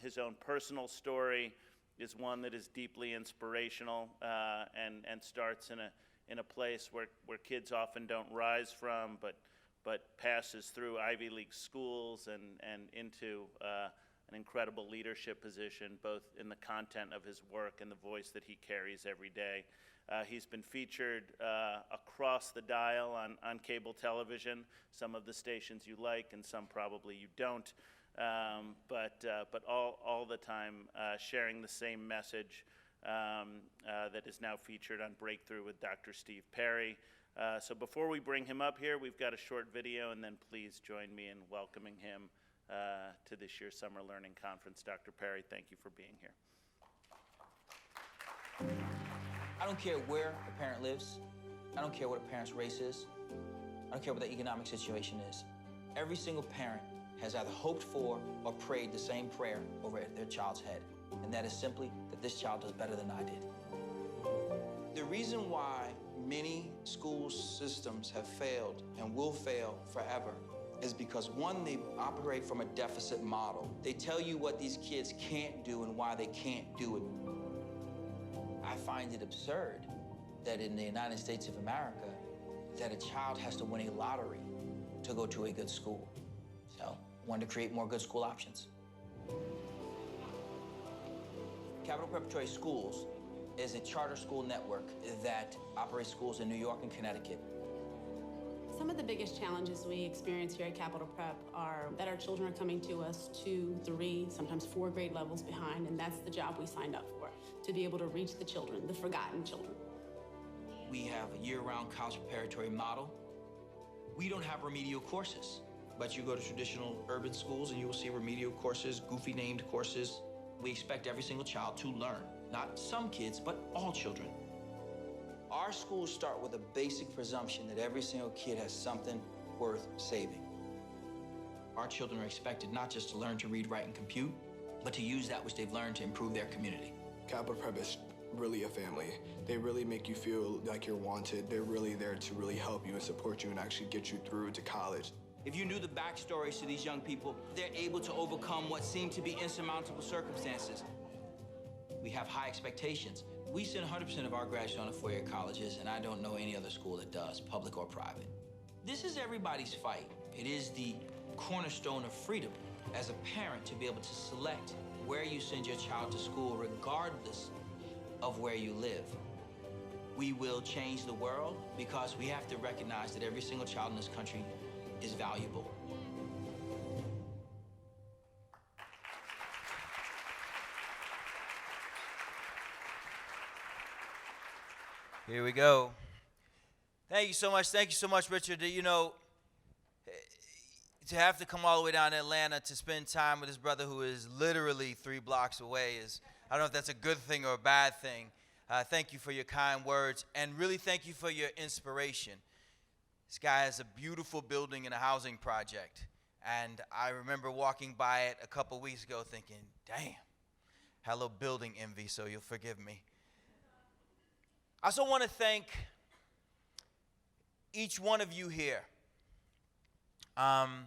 S1: His own personal story is one that is deeply inspirational and starts in a place where kids often don't rise from, but passes through Ivy League schools and into an incredible leadership position, both in the content of his work and the voice that he carries every day. He's been featured across the dial on cable television, some of the stations you like and some probably you don't, but all the time sharing the same message that is now featured on Breakthrough with Dr. Steve Perry. So before we bring him up here, we've got a short video, and then please join me in welcoming him to this year's Summer Learning Conference. Dr. Perry, thank you for being here.
S2: I don't care where a parent lives. I don't care what a parent's race is. I don't care what their economic situation is. Every single parent has either hoped for or prayed the same prayer over their child's head, and that is simply that this child does better than I did. The reason why many school systems have failed and will fail forever is because, one, they operate from a deficit model. They tell you what these kids can't do and why they can't do it. I find it absurd that in the United States of America, that a child has to win a lottery to go to a good school. So, I wanted to create more good school options. Capital Preparatory Schools is a charter school network that operates schools in New York and Connecticut.
S6: Some of the biggest challenges we experience here at Capital Prep are that our children are coming to us 2, 3, sometimes 4 grade levels behind, and that's the job we signed up for, to be able to reach the children, the forgotten children.
S2: We have a year-round college preparatory model. We don't have remedial courses, but you go to traditional urban schools and you will see remedial courses, goofy named courses. We expect every single child to learn, not some kids, but all children. Our schools start with a basic presumption that every single kid has something worth saving. Our children are expected not just to learn to read, write, and compute, but to use that which they've learned to improve their community.
S23: Capital Prep is really a family. They really make you feel like you're wanted. They're really there to really help you and support you and actually get you through to college.
S2: If you knew the backstories to these young people, they're able to overcome what seem to be insurmountable circumstances. We have high expectations. We send 100% of our graduates on to four-year colleges, and I don't know any other school that does, public or private. This is everybody's fight. It is the cornerstone of freedom as a parent to be able to select where you send your child to school regardless of where you live. We will change the world because we have to recognize that every single child in this country is valuable.
S24: Here we go. Thank you so much, Richard. You know, to have to come all the way down to Atlanta to spend time with his brother who is literally 3 blocks away is, I don't know if that's a good thing or a bad thing. Thank you for your kind words, and really thank you for your inspiration. This guy has a beautiful building and a housing project, and I remember walking by it a couple weeks ago thinking, damn, had a little building envy, so you'll forgive me. I also want to thank each one of you here. I'm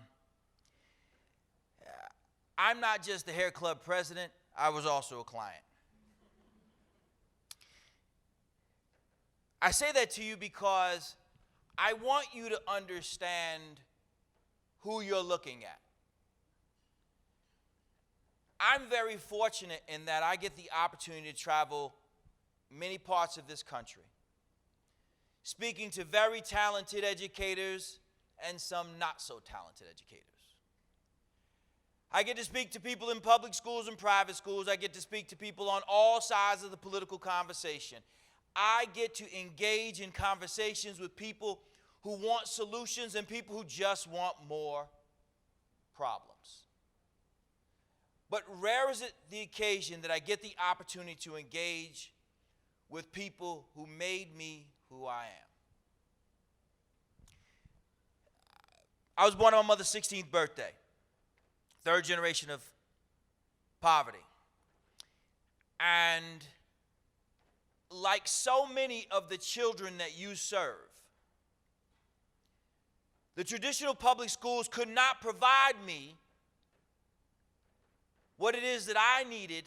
S24: not just the hair club president, I was also a client. I say that to you because I want you to understand who you're looking at. I'm very fortunate in that I get the opportunity to travel many parts of this country, speaking to very talented educators and some not so talented educators. I get to speak to people in public schools and private schools. I get to speak to people on all sides of the political conversation. I get to engage in conversations with people who want solutions and people who just want more problems. But rare is it the occasion that I get the opportunity to engage with people who made me who I am. I was born on my mother's 16th birthday, third generation of poverty. And like so many of the children that you serve, the traditional public schools could not provide me what it is that I needed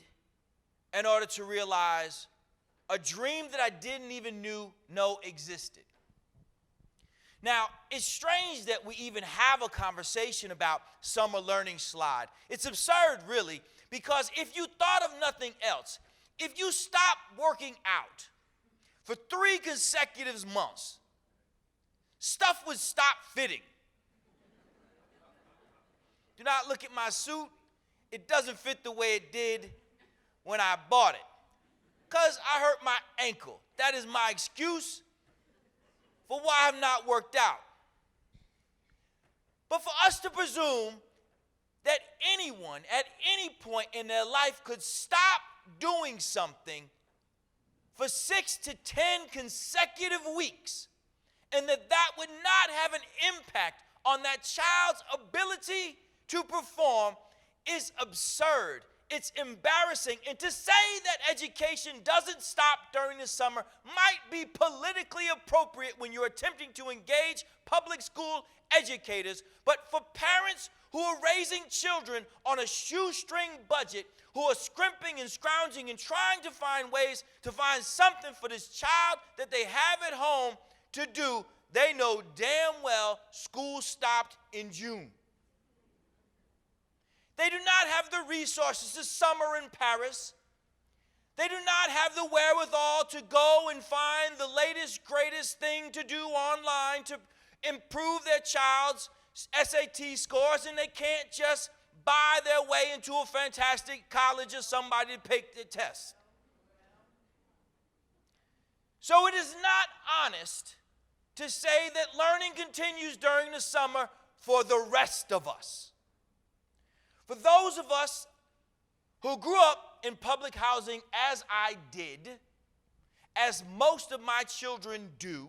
S24: in order to realize a dream that I didn't even know existed. Now, it's strange that we even have a conversation about summer learning slide. It's absurd, really, because if you thought of nothing else, if you stopped working out for 3 consecutive months, stuff would stop fitting. Do not look at my suit. It doesn't fit the way it did when I bought it, because I hurt my ankle. That is my excuse for why I've not worked out. But for us to presume that anyone at any point in their life could stop doing something for 6 to 10 consecutive weeks, and that would not have an impact on that child's ability to perform is absurd. It's embarrassing. And to say that education doesn't stop during the summer might be politically appropriate when you're attempting to engage public school educators. But for parents who are raising children on a shoestring budget, who are scrimping and scrounging and trying to find ways to find something for this child that they have at home to do, they know damn well school stopped in June. They do not have the resources to summer in Paris. They do not have the wherewithal to go and find the latest, greatest thing to do online to improve their child's SAT scores, and they can't just buy their way into a fantastic college or somebody to take the test. So it is not honest to say that learning continues during the summer for the rest of us. For those of us who grew up in public housing as I did, as most of my children do,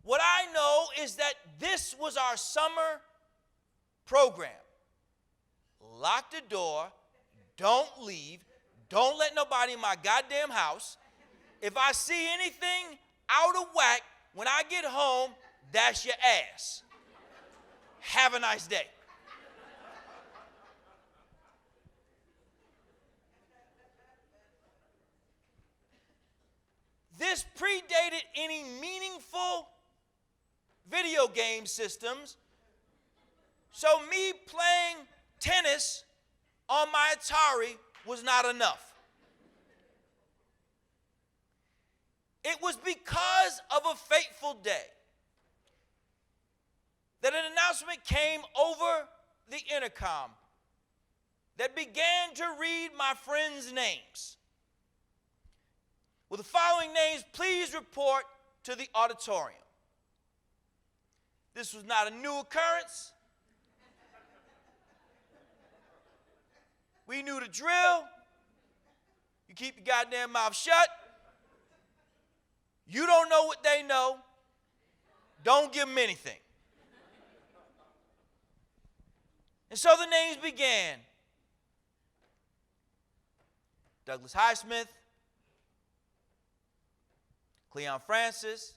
S24: what I know is that this was our summer program. Lock the door, don't leave, don't let nobody in my goddamn house. If I see anything out of whack when I get home, that's your ass. Have a nice day. This predated any meaningful video game systems, so me playing tennis on my Atari was not enough. It was because of a fateful day that an announcement came over the intercom that began to read my friends' names. With the following names, please report to the auditorium. This was not a new occurrence. We knew the drill. You keep your goddamn mouth shut. You don't know what they know. Don't give them anything. And so the names began. Douglas Highsmith, Cleon Francis.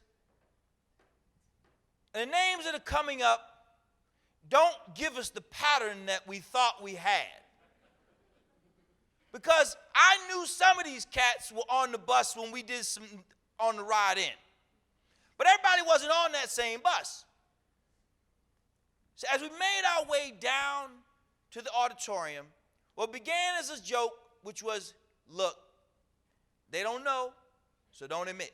S24: And the names that are coming up don't give us the pattern that we thought we had. Because I knew some of these cats were on the bus when we did some on the ride in. But everybody wasn't on that same bus. So as we made our way down to the auditorium, what began as a joke, which was, look, they don't know, so don't admit.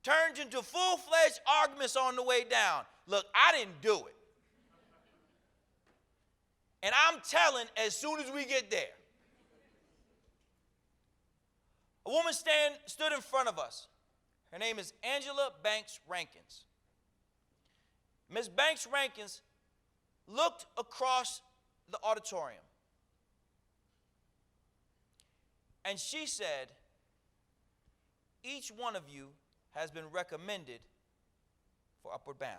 S24: turns into full-fledged arguments on the way down. Look, I didn't do it. And I'm telling as soon as we get there. A woman stood in front of us. Her name is Angela Banks Rankins. Ms. Banks Rankins looked across the auditorium. And she said, each one of you has been recommended for Upward Bound.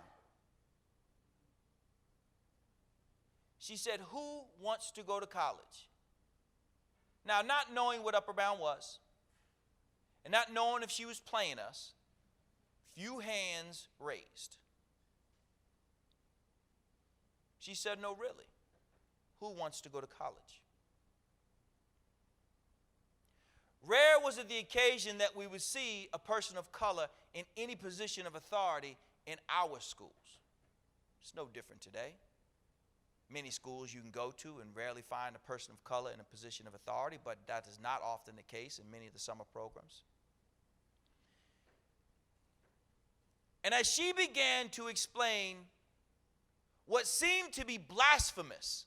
S24: She said, who wants to go to college? Now, not knowing what Upward Bound was, and not knowing if she was playing us, few hands raised. She said, no, really. Who wants to go to college? Rare was it the occasion that we would see a person of color in any position of authority in our schools. It's no different today. Many schools you can go to and rarely find a person of color in a position of authority, but that is not often the case in many of the summer programs. And as she began to explain what seemed to be blasphemous,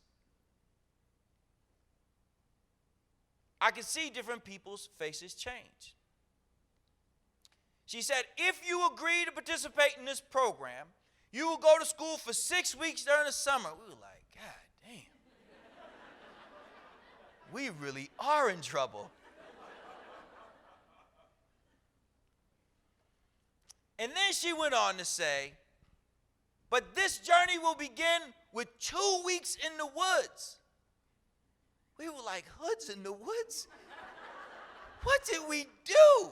S24: I could see different people's faces change. She said, if you agree to participate in this program, you will go to school for 6 weeks during the summer. We were like, God damn. We really are in trouble. And then she went on to say, but this journey will begin with 2 weeks in the woods. We were like, hoods in the woods? What did we do?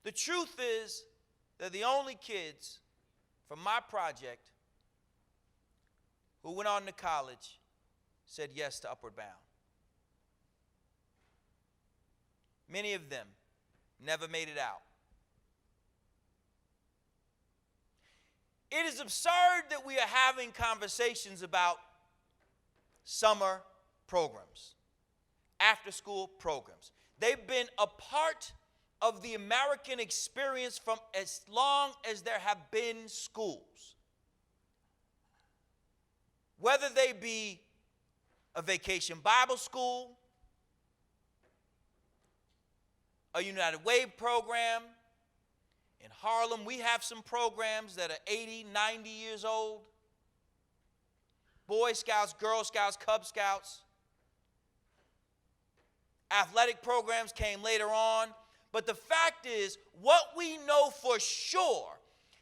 S24: The truth is that the only kids from my project who went on to college said yes to Upward Bound. Many of them never made it out. It is absurd that we are having conversations about summer programs, after-school programs. They've been a part of the American experience from as long as there have been schools. Whether they be a vacation Bible school, a United Way program. In Harlem, we have some programs that are 80, 90 years old. Boy Scouts, Girl Scouts, Cub Scouts. Athletic programs came later on. But the fact is, what we know for sure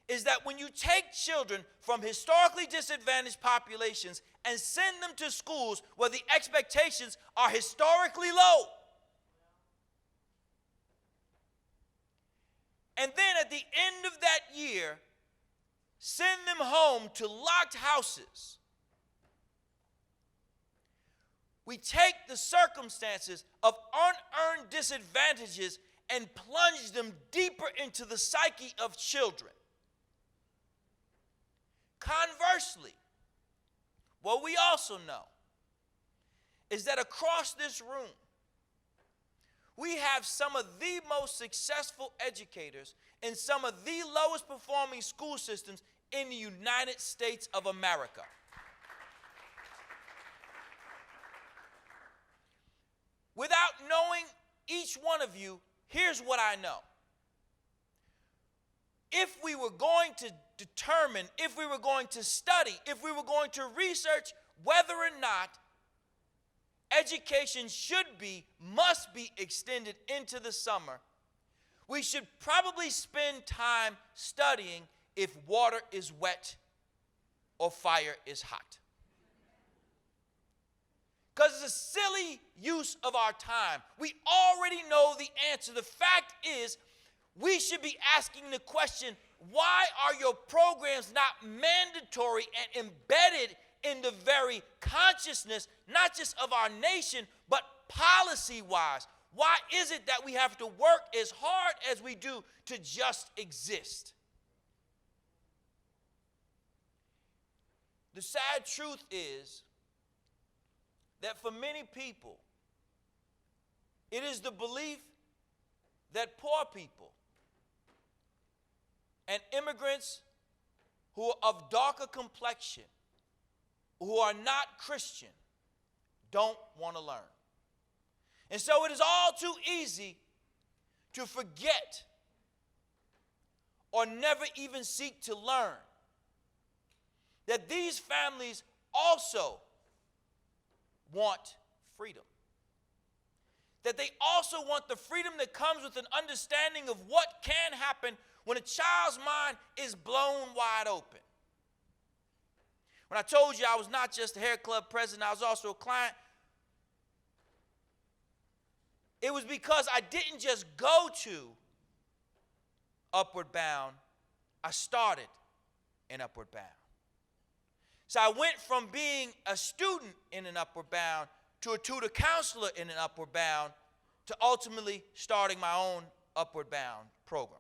S24: is that when you take children from historically disadvantaged populations and send them to schools where the expectations are historically low, and then at the end of that year, send them home to locked houses, we take the circumstances of unearned disadvantages and plunge them deeper into the psyche of children. Conversely, what we also know is that across this room, we have some of the most successful educators in some of the lowest performing school systems in the United States of America. Without knowing each one of you, here's what I know. If we were going to determine, if we were going to study, if we were going to research whether or not education must be extended into the summer, we should probably spend time studying if water is wet or fire is hot. Because it's a silly use of our time. We already know the answer. The fact is, we should be asking the question, why are your programs not mandatory and embedded in the very consciousness, not just of our nation, but policy-wise? Why is it that we have to work as hard as we do to just exist? The sad truth is that for many people, It is the belief that poor people and immigrants who are of darker complexion, who are not Christian, don't want to learn. And so it is all too easy to forget or never even seek to learn that these families also want freedom. That they also want the freedom that comes with an understanding of what can happen when a child's mind is blown wide open. When I told you I was not just a hair club president, I was also a client, it was because I didn't just go to Upward Bound, I started in Upward Bound. So I went from being a student in an Upward Bound to a tutor counselor in an Upward Bound to ultimately starting my own Upward Bound program,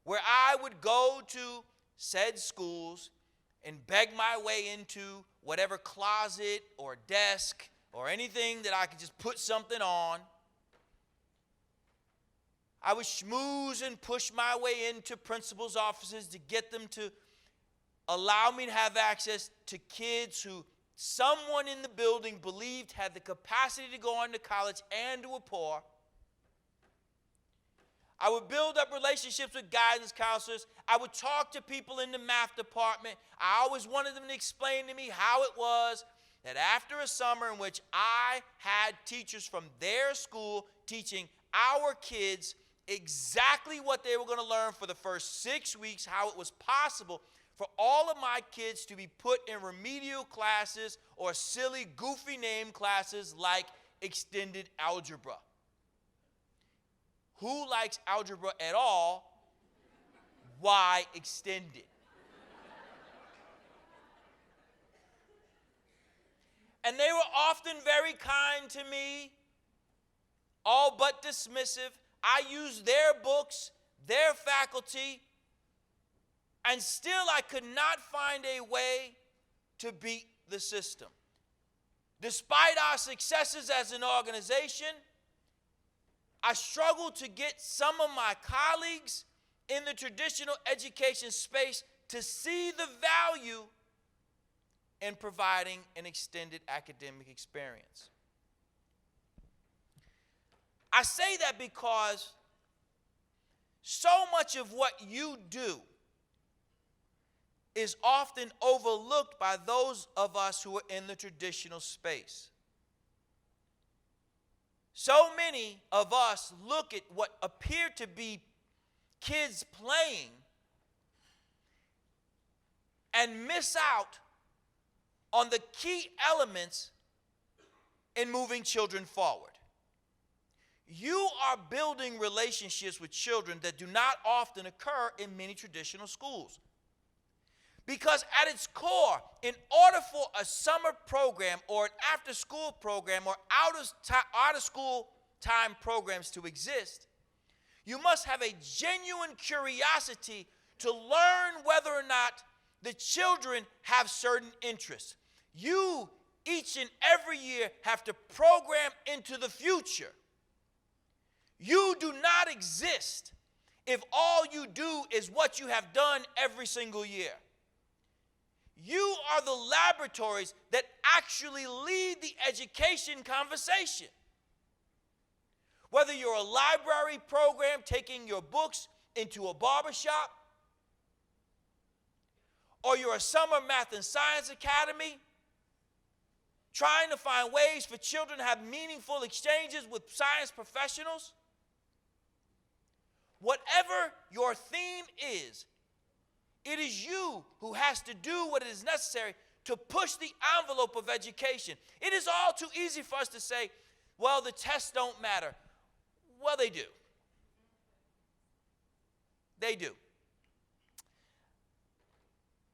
S24: where I would go to said schools and beg my way into whatever closet or desk or anything that I could just put something on. I would schmooze and push my way into principals' offices to get them to allow me to have access to kids who someone in the building believed had the capacity to go on to college and who were poor. I would build up relationships with guidance counselors. I would talk to people in the math department. I always wanted them to explain to me how it was that after a summer in which I had teachers from their school teaching our kids exactly what they were going to learn for the first 6 weeks, how it was possible for all of my kids to be put in remedial classes or silly, goofy name classes like extended algebra. Who likes algebra at all? Why extended? And they were often very kind to me, all but dismissive. I used their books, their faculty, and still I could not find a way to beat the system. Despite our successes as an organization, I struggled to get some of my colleagues in the traditional education space to see the value in providing an extended academic experience. I say that because so much of what you do is often overlooked by those of us who are in the traditional space. So many of us look at what appear to be kids playing and miss out on the key elements in moving children forward. You are building relationships with children that do not often occur in many traditional schools. Because at its core, in order for a summer program or an after-school program or out-of-school time programs to exist, you must have a genuine curiosity to learn whether or not the children have certain interests. You, each and every year, have to program into the future. You do not exist if all you do is what you have done every single year. You are the laboratories that actually lead the education conversation. Whether you're a library program taking your books into a barbershop, or you're a summer math and science academy, trying to find ways for children to have meaningful exchanges with science professionals, whatever your theme is, it is you who has to do what is necessary to push the envelope of education. It is all too easy for us to say, well, the tests don't matter. Well, they do. They do.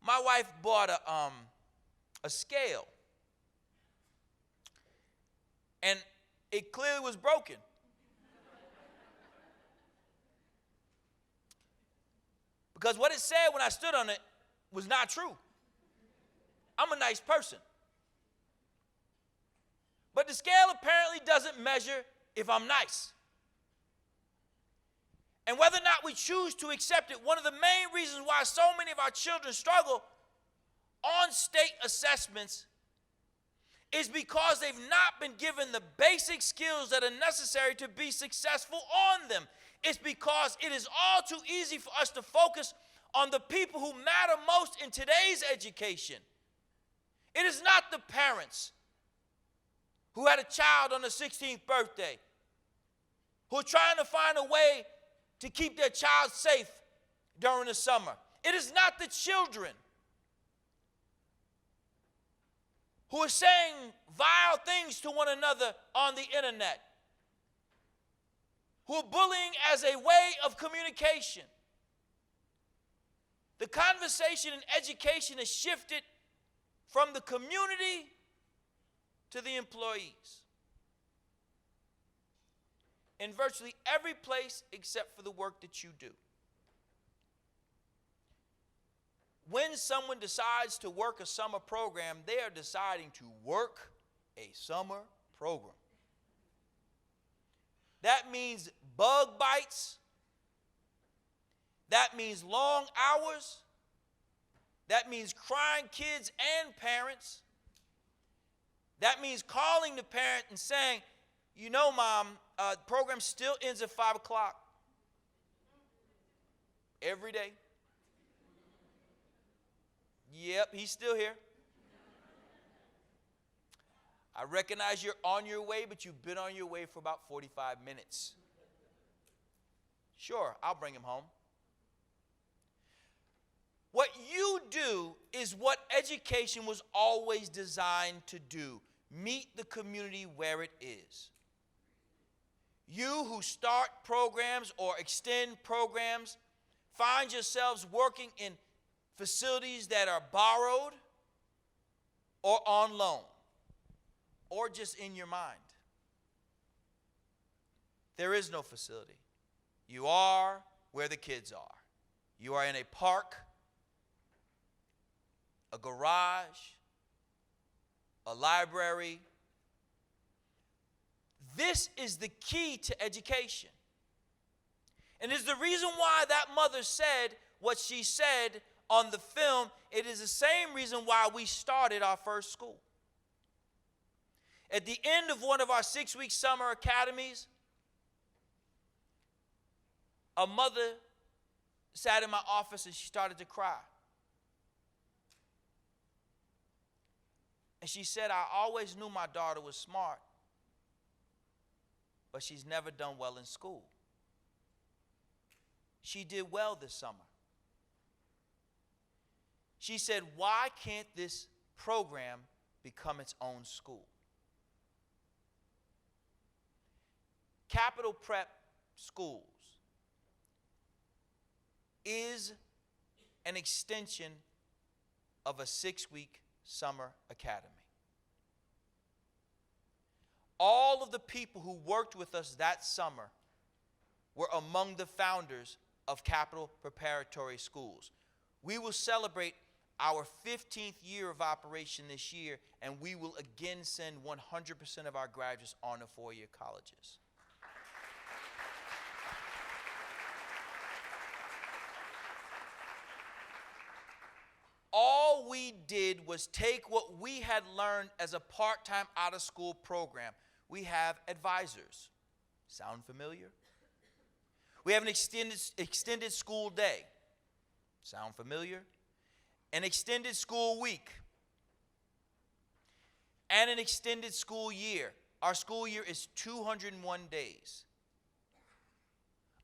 S24: My wife bought a scale, and it clearly was broken. Because what it said when I stood on it was not true. I'm a nice person. But the scale apparently doesn't measure if I'm nice. And whether or not we choose to accept it, one of the main reasons why so many of our children struggle on state assessments is because they've not been given the basic skills that are necessary to be successful on them. It's because it is all too easy for us to focus on the people who matter most in today's education. It is not the parents who had a child on the 16th birthday, who are trying to find a way to keep their child safe during the summer. It is not the children who are saying vile things to one another on the internet, who are bullying as a way of communication. The conversation in education has shifted from the community to the employees. In virtually every place except for the work that you do. When someone decides to work a summer program, they are deciding to work a summer program. That means bug bites. That means long hours. That means crying kids and parents. That means calling the parent and saying, you know, Mom, the program still ends at 5 o'clock. Every day. Yep, he's still here. I recognize you're on your way, but you've been on your way for about 45 minutes. Sure, I'll bring him home. What you do is what education was always designed to do. Meet the community where it is. You who start programs or extend programs, find yourselves working in facilities that are borrowed or on loan or just in your mind. There is no facility. You are where the kids are. You are in a park, a garage, a library. This is the key to education. And it's the reason why that mother said what she said on the film. It is the same reason why we started our first school. At the end of one of our 6-week summer academies, a mother sat in my office and she started to cry. And she said, I always knew my daughter was smart, but she's never done well in school. She did well this summer. She said, why can't this program become its own school? Capital Prep Schools is an extension of a 6-week summer academy. All of the people who worked with us that summer were among the founders of Capital Preparatory Schools. We will celebrate our 15th year of operation this year, and we will again send 100% of our graduates on to 4-year colleges. All we did was take what we had learned as a part-time out-of-school program. We have advisors. Sound familiar? We have an extended school day. Sound familiar? An extended school week. And an extended school year. Our school year is 201 days.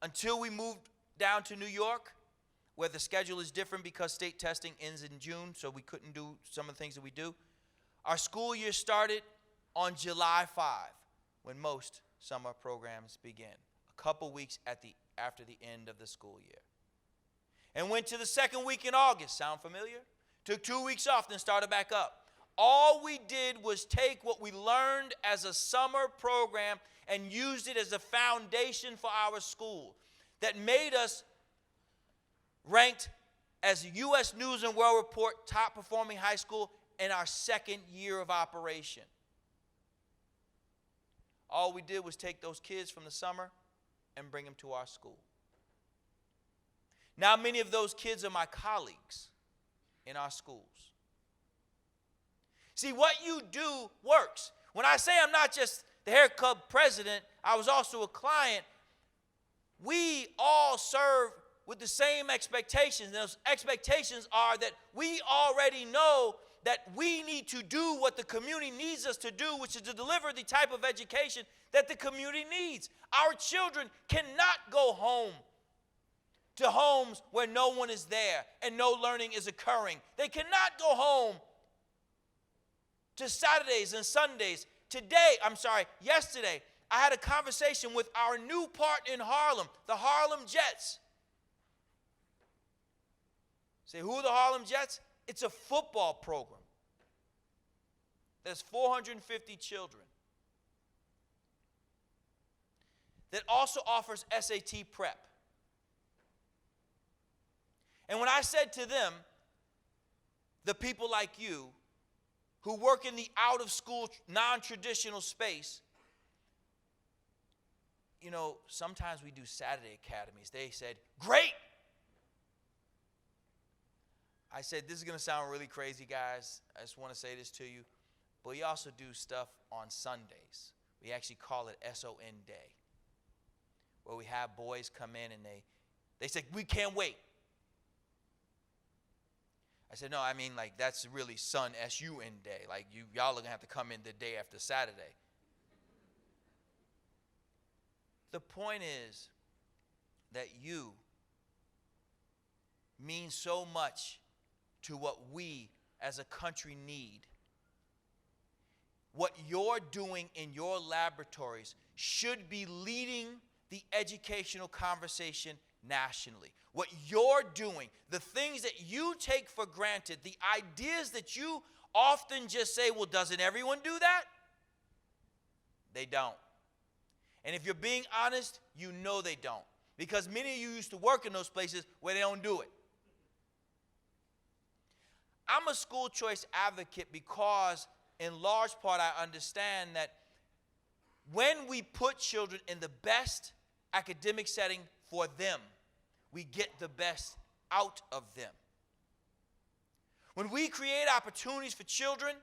S24: Until we moved down to New York, where the schedule is different because state testing ends in June, so we couldn't do some of the things that we do. Our school year started on July 5, when most summer programs begin, a couple weeks after the end of the school year. And went to the second week in August. Sound familiar? Took 2 weeks off, then started back up. All we did was take what we learned as a summer program and used it as a foundation for our school that made us ranked as U.S. News and World Report top performing high school in our second year of operation. All we did was take those kids from the summer and bring them to our school. Now many of those kids are my colleagues in our schools. See, what you do works. When I say I'm not just the Hair Club president, I was also a client. We all serve with the same expectations. And those expectations are that we already know that we need to do what the community needs us to do, which is to deliver the type of education that the community needs. Our children cannot go home to homes where no one is there and no learning is occurring. They cannot go home to Saturdays and Sundays. Yesterday, I had a conversation with our new partner in Harlem, the Harlem Jets. Say, who are the Harlem Jets? It's a football program. There's 450 children. That also offers SAT prep. And when I said to them, the people like you who work in the out-of-school, non-traditional space, you know, sometimes we do Saturday academies. They said, great. I said, this is going to sound really crazy, guys. I just want to say this to you. But we also do stuff on Sundays. We actually call it SON Day, where we have boys come in and they say, we can't wait. I said, no, I mean, like, that's really Sun, S-U-N Day. Like, y'all are going to have to come in the day after Saturday. The point is that you mean so much to what we as a country need. What you're doing in your laboratories should be leading the educational conversation nationally. What you're doing, the things that you take for granted, the ideas that you often just say, well, doesn't everyone do that? They don't. And if you're being honest, you know they don't. Because many of you used to work in those places where they don't do it. I'm a school choice advocate because, in large part, I understand that when we put children in the best academic setting for them, we get the best out of them. When we create opportunities for children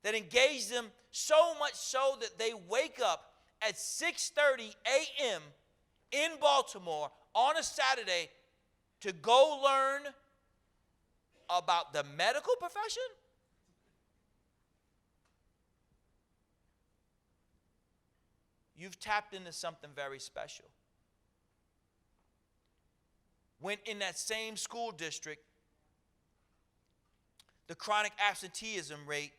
S24: that engage them so much so that they wake up at 6:30 a.m. in Baltimore on a Saturday to go learn about the medical profession? You've tapped into something very special. When in that same school district, the chronic absenteeism rate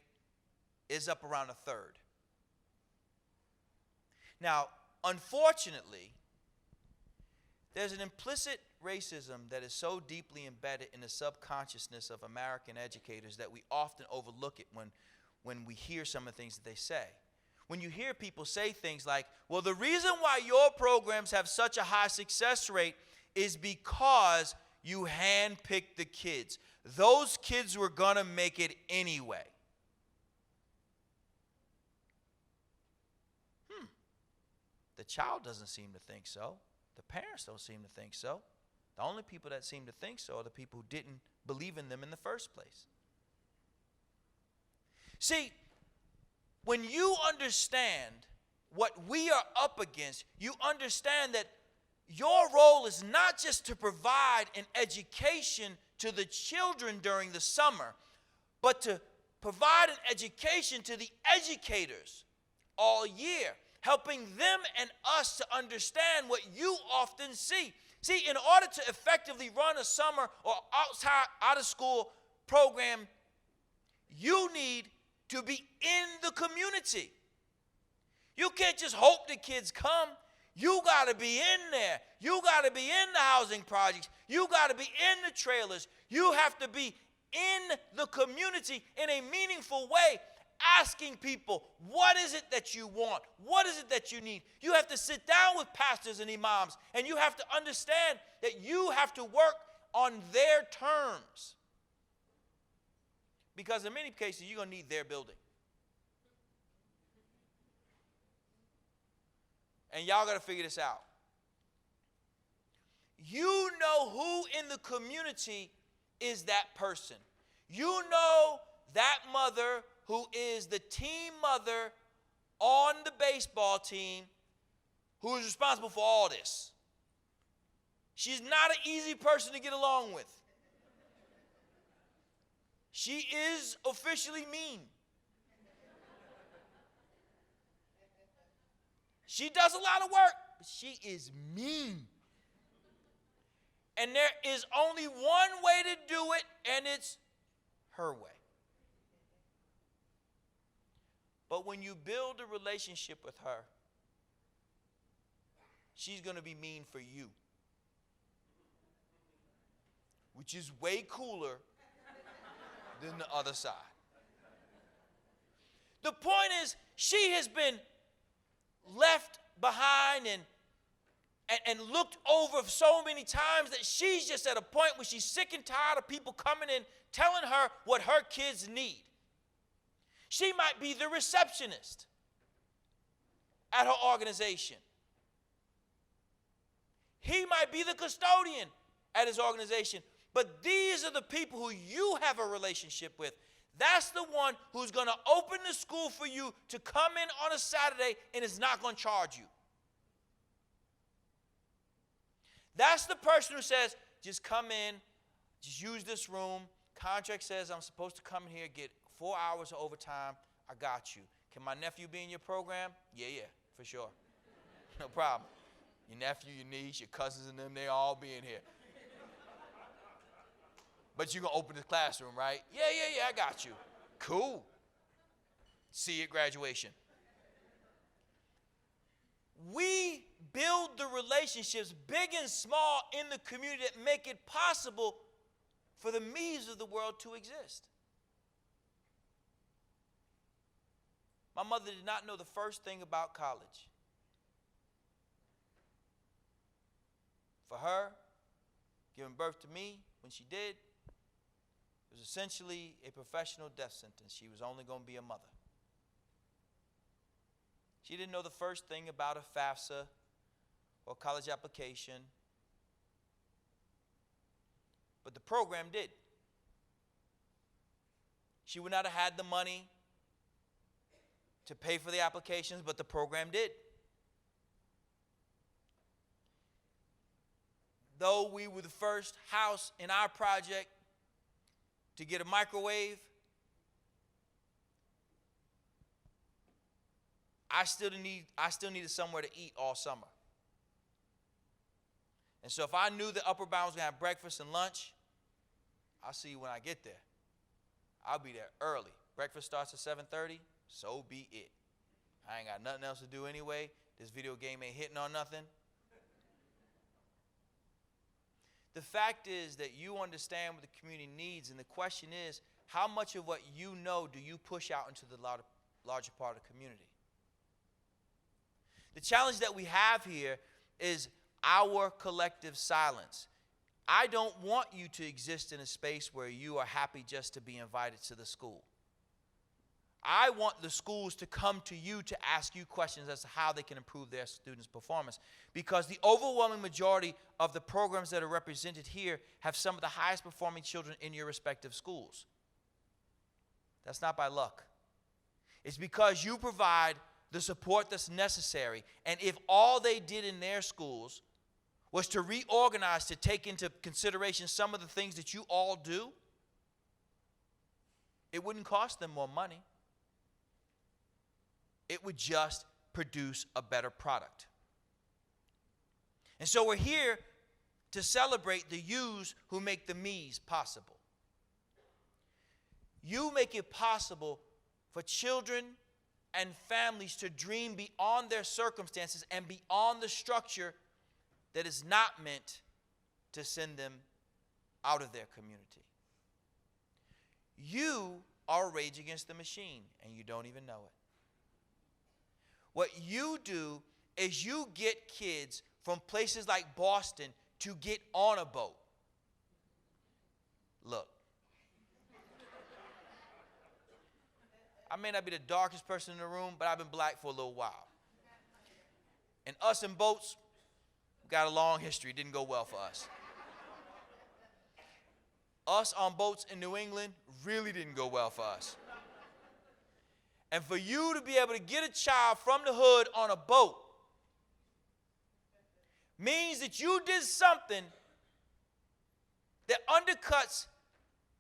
S24: is up around a third. Now, unfortunately, there's an implicit racism that is so deeply embedded in the subconsciousness of American educators that we often overlook it when we hear some of the things that they say. When you hear people say things like, well, the reason why your programs have such a high success rate is because you handpicked the kids. Those kids were going to make it anyway. The child doesn't seem to think so. The parents don't seem to think so. The only people that seem to think so are the people who didn't believe in them in the first place. See, when you understand what we are up against, you understand that your role is not just to provide an education to the children during the summer, but to provide an education to the educators all year, helping them and us to understand what you often see. See, in order to effectively run a summer or out-of-school program, you need to be in the community. You can't just hope the kids come. You got to be in there. You got to be in the housing projects. You got to be in the trailers. You have to be in the community in a meaningful way, asking people, what is it that you want? What is it that you need? You have to sit down with pastors and imams, and you have to understand that you have to work on their terms. Because in many cases, you're going to need their building. and y'all got to figure this out. You know who in the community is that person. You know that mother who is the team mother on the baseball team who is responsible for all this. She's not an easy person to get along with. She is officially mean. She does a lot of work, but she is mean. And there is only one way to do it, and it's her way. But when you build a relationship with her, she's going to be mean for you, which is way cooler than the other side. The point is, she has been left behind and looked over so many times that she's just at a point where she's sick and tired of people coming in telling her what her kids need. She might be the receptionist at her organization. He might be the custodian at his organization. But these are the people who you have a relationship with. That's the one who's going to open the school for you to come in on a Saturday and is not going to charge you. That's the person who says, just come in, just use this room. Contract says I'm supposed to come in here, get 4 hours of overtime. I got you. Can my nephew be in your program? Yeah, for sure. No problem. Your nephew, your niece, your cousins and them, they all be in here. But you're going to open the classroom, right? Yeah, I got you. Cool. See you at graduation. We build the relationships, big and small, in the community that make it possible for the me's of the world to exist. My mother did not know the first thing about college. For her, giving birth to me when she did, it was essentially a professional death sentence. She was only going to be a mother. She didn't know the first thing about a FAFSA or college application, but the program did. She would not have had the money to pay for the applications, but the program did. Though we were the first house in our project to get a microwave, I still needed somewhere to eat all summer. And so if I knew that Upper Bound was going to have breakfast and lunch, I'll see you when I get there. I'll be there early. Breakfast starts at 7:30, so be it. I ain't got nothing else to do anyway. This video game ain't hitting on nothing. The fact is that you understand what the community needs, and the question is, how much of what you know do you push out into the larger part of the community? The challenge that we have here is our collective silence. I don't want you to exist in a space where you are happy just to be invited to the school. I want the schools to come to you to ask you questions as to how they can improve their students' performance, because the overwhelming majority of the programs that are represented here have some of the highest performing children in your respective schools. That's not by luck. It's because you provide the support that's necessary. And if all they did in their schools was to reorganize to take into consideration some of the things that you all do, it wouldn't cost them more money. It would just produce a better product. And so we're here to celebrate the yous who make the me's possible. You make it possible for children and families to dream beyond their circumstances and beyond the structure that is not meant to send them out of their community. You are a rage against the machine, and you don't even know it. What you do is you get kids from places like Boston to get on a boat. Look, I may not be the darkest person in the room, but I've been black for a little while. And us in boats, got a long history. It didn't go well for us. Us on boats in New England really didn't go well for us. And for you to be able to get a child from the hood on a boat means that you did something that undercuts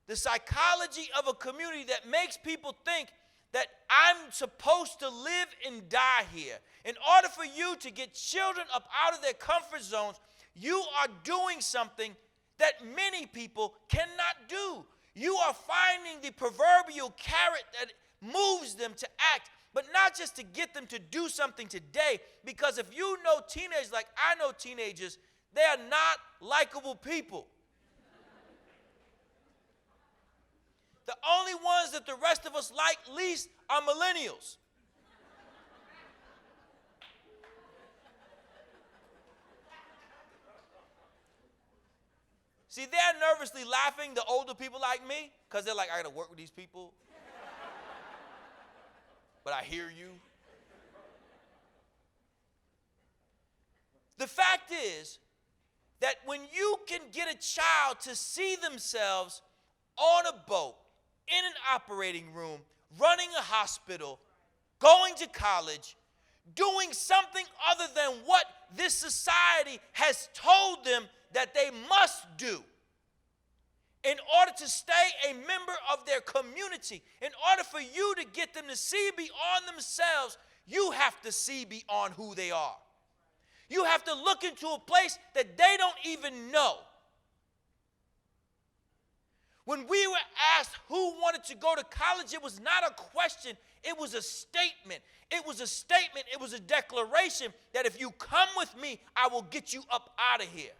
S24: the psychology of a community that makes people think that I'm supposed to live and die here. In order for you to get children up out of their comfort zones, you are doing something that many people cannot do. You are finding the proverbial carrot that moves them to act, but not just to get them to do something today, because if you know teenagers like I know teenagers, they are not likable people. The only ones that the rest of us like least are millennials. See, they're nervously laughing, the older people like me, because they're like, I got to work with these people. But I hear you. The fact is that when you can get a child to see themselves on a boat, in an operating room, running a hospital, going to college, doing something other than what this society has told them that they must do in order to stay a member of their community, in order for you to get them to see beyond themselves, you have to see beyond who they are. You have to look into a place that they don't even know. When we were asked who wanted to go to college, it was not a question, it was a statement. It was a statement, it was a declaration that if you come with me, I will get you up out of here.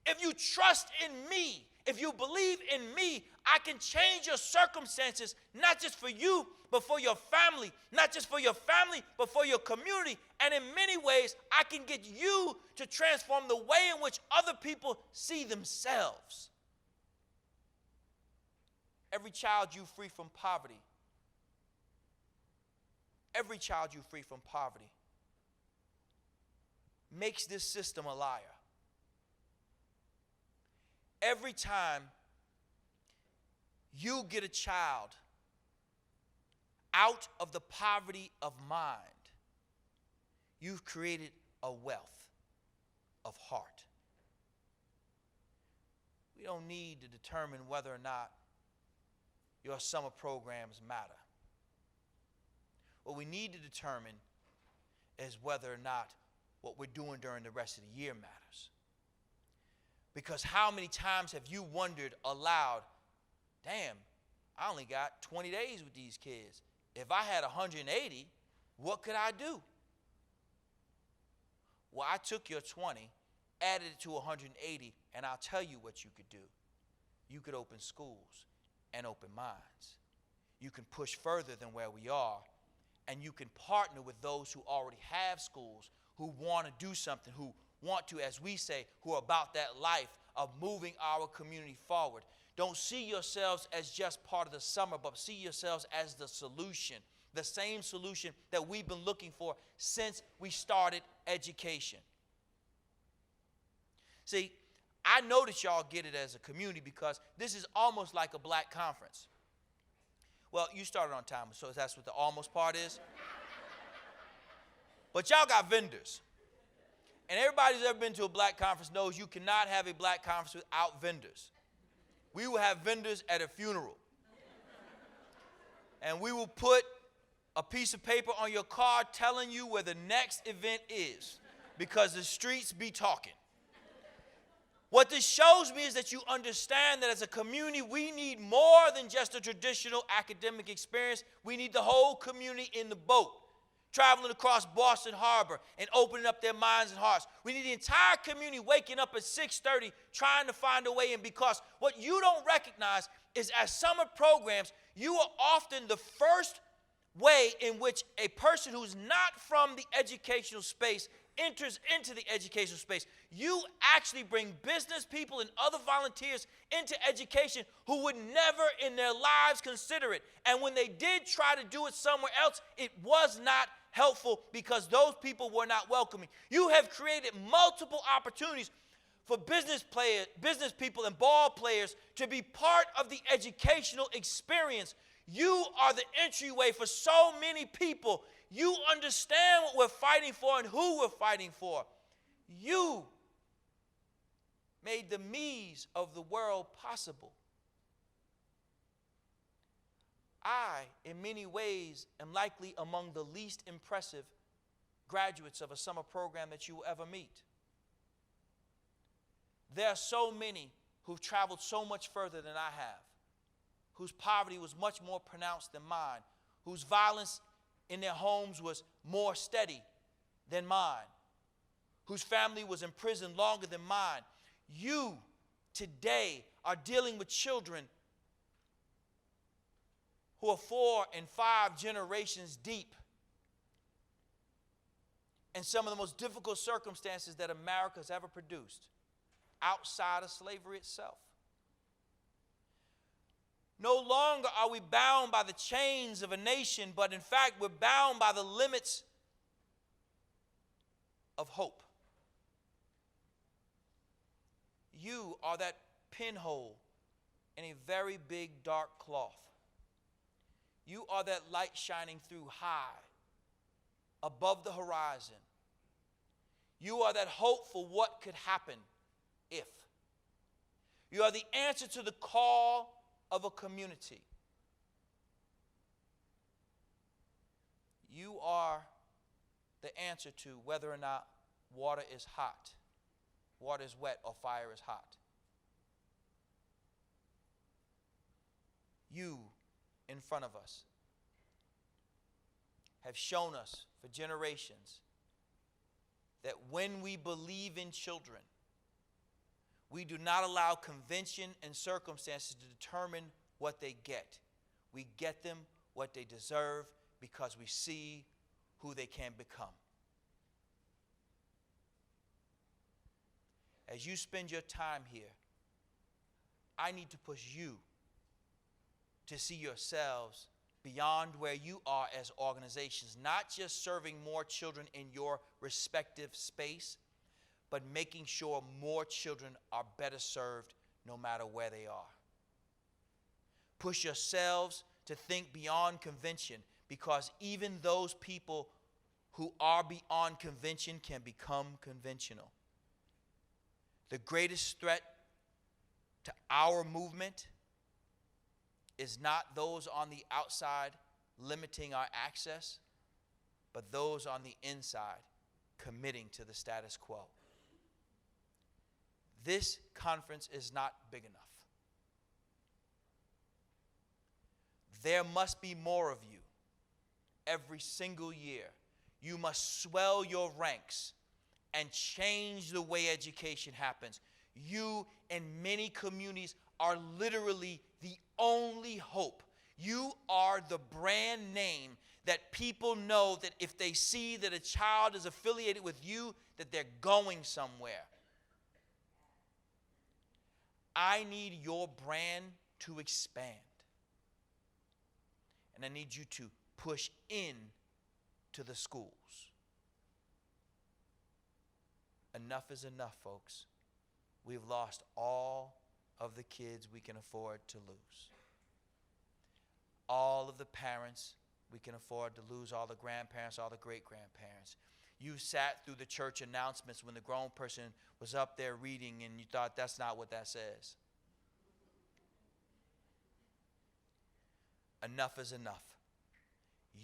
S24: If you trust in me, if you believe in me, I can change your circumstances, not just for you, but for your family. Not just for your family, but for your community. And in many ways, I can get you to transform the way in which other people see themselves. Every child you free from poverty. Every child you free from poverty makes this system a liar. Every time you get a child out of the poverty of mind, you've created a wealth of heart. We don't need to determine whether or not your summer programs matter. What we need to determine is whether or not what we're doing during the rest of the year matters. Because how many times have you wondered aloud, damn, I only got 20 days with these kids. If I had 180, what could I do? Well, I took your 20, added it to 180, and I'll tell you what you could do. You could open schools and open minds. You can push further than where we are, and you can partner with those who already have schools, who want to do something, who want to, as we say, who are about that life of moving our community forward. Don't see yourselves as just part of the summer, but see yourselves as the solution, the same solution that we've been looking for since we started education. See, I know that y'all get it as a community because this is almost like a black conference. Well, you started on time, so that's what the almost part is. But y'all got vendors. And everybody who's ever been to a black conference knows you cannot have a black conference without vendors. We will have vendors at a funeral. And we will put a piece of paper on your card telling you where the next event is, because the streets be talking. What this shows me is that you understand that as a community, we need more than just a traditional academic experience. We need the whole community in the boat, traveling across Boston Harbor and opening up their minds and hearts. We need the entire community waking up at 6:30 trying to find a way in, because what you don't recognize is as summer programs, you are often the first way in which a person who's not from the educational space enters into the educational space. You actually bring business people and other volunteers into education who would never in their lives consider it. And when they did try to do it somewhere else, it was not helpful because those people were not welcoming. You have created multiple opportunities for business people and ball players to be part of the educational experience. You are the entryway for so many people. You understand what we're fighting for and who we're fighting for. You made the me's of the world possible. I, in many ways, am likely among the least impressive graduates of a summer program that you will ever meet. There are so many who've traveled so much further than I have, whose poverty was much more pronounced than mine, whose violence in their homes was more steady than mine, whose family was in prison longer than mine. You today are dealing with children who are 4 and 5 generations deep in some of the most difficult circumstances that America has ever produced, outside of slavery itself. No longer are we bound by the chains of a nation, but in fact, we're bound by the limits of hope. You are that pinhole in a very big dark cloth. You are that light shining through high, above the horizon. You are that hope for what could happen if. You are the answer to the call of a community. You are the answer to whether or not water is hot, water is wet, or fire is hot. You in front of us have shown us for generations that when we believe in children, we do not allow convention and circumstances to determine what they get. We get them what they deserve because we see who they can become. As you spend your time here, I need to push you to see yourselves beyond where you are as organizations, not just serving more children in your respective space, but making sure more children are better served no matter where they are. Push yourselves to think beyond convention, because even those people who are beyond convention can become conventional. The greatest threat to our movement is not those on the outside limiting our access, but those on the inside committing to the status quo. This conference is not big enough. There must be more of you every single year. You must swell your ranks and change the way education happens. You in many communities are literally the only hope. You are the brand name that people know that if they see that a child is affiliated with you, that they're going somewhere. I need your brand to expand. And I need you to push in to the schools. Enough is enough, folks. We've lost all of the kids we can afford to lose. All of the parents we can afford to lose, all the grandparents, all the great-grandparents. You sat through the church announcements when the grown person was up there reading and you thought that's not what that says. Enough is enough.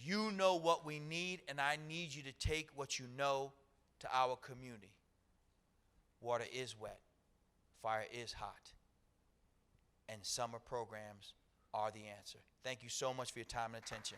S24: You know what we need, and I need you to take what you know to our community. Water is wet, fire is hot, and summer programs are the answer. Thank you so much for your time and attention.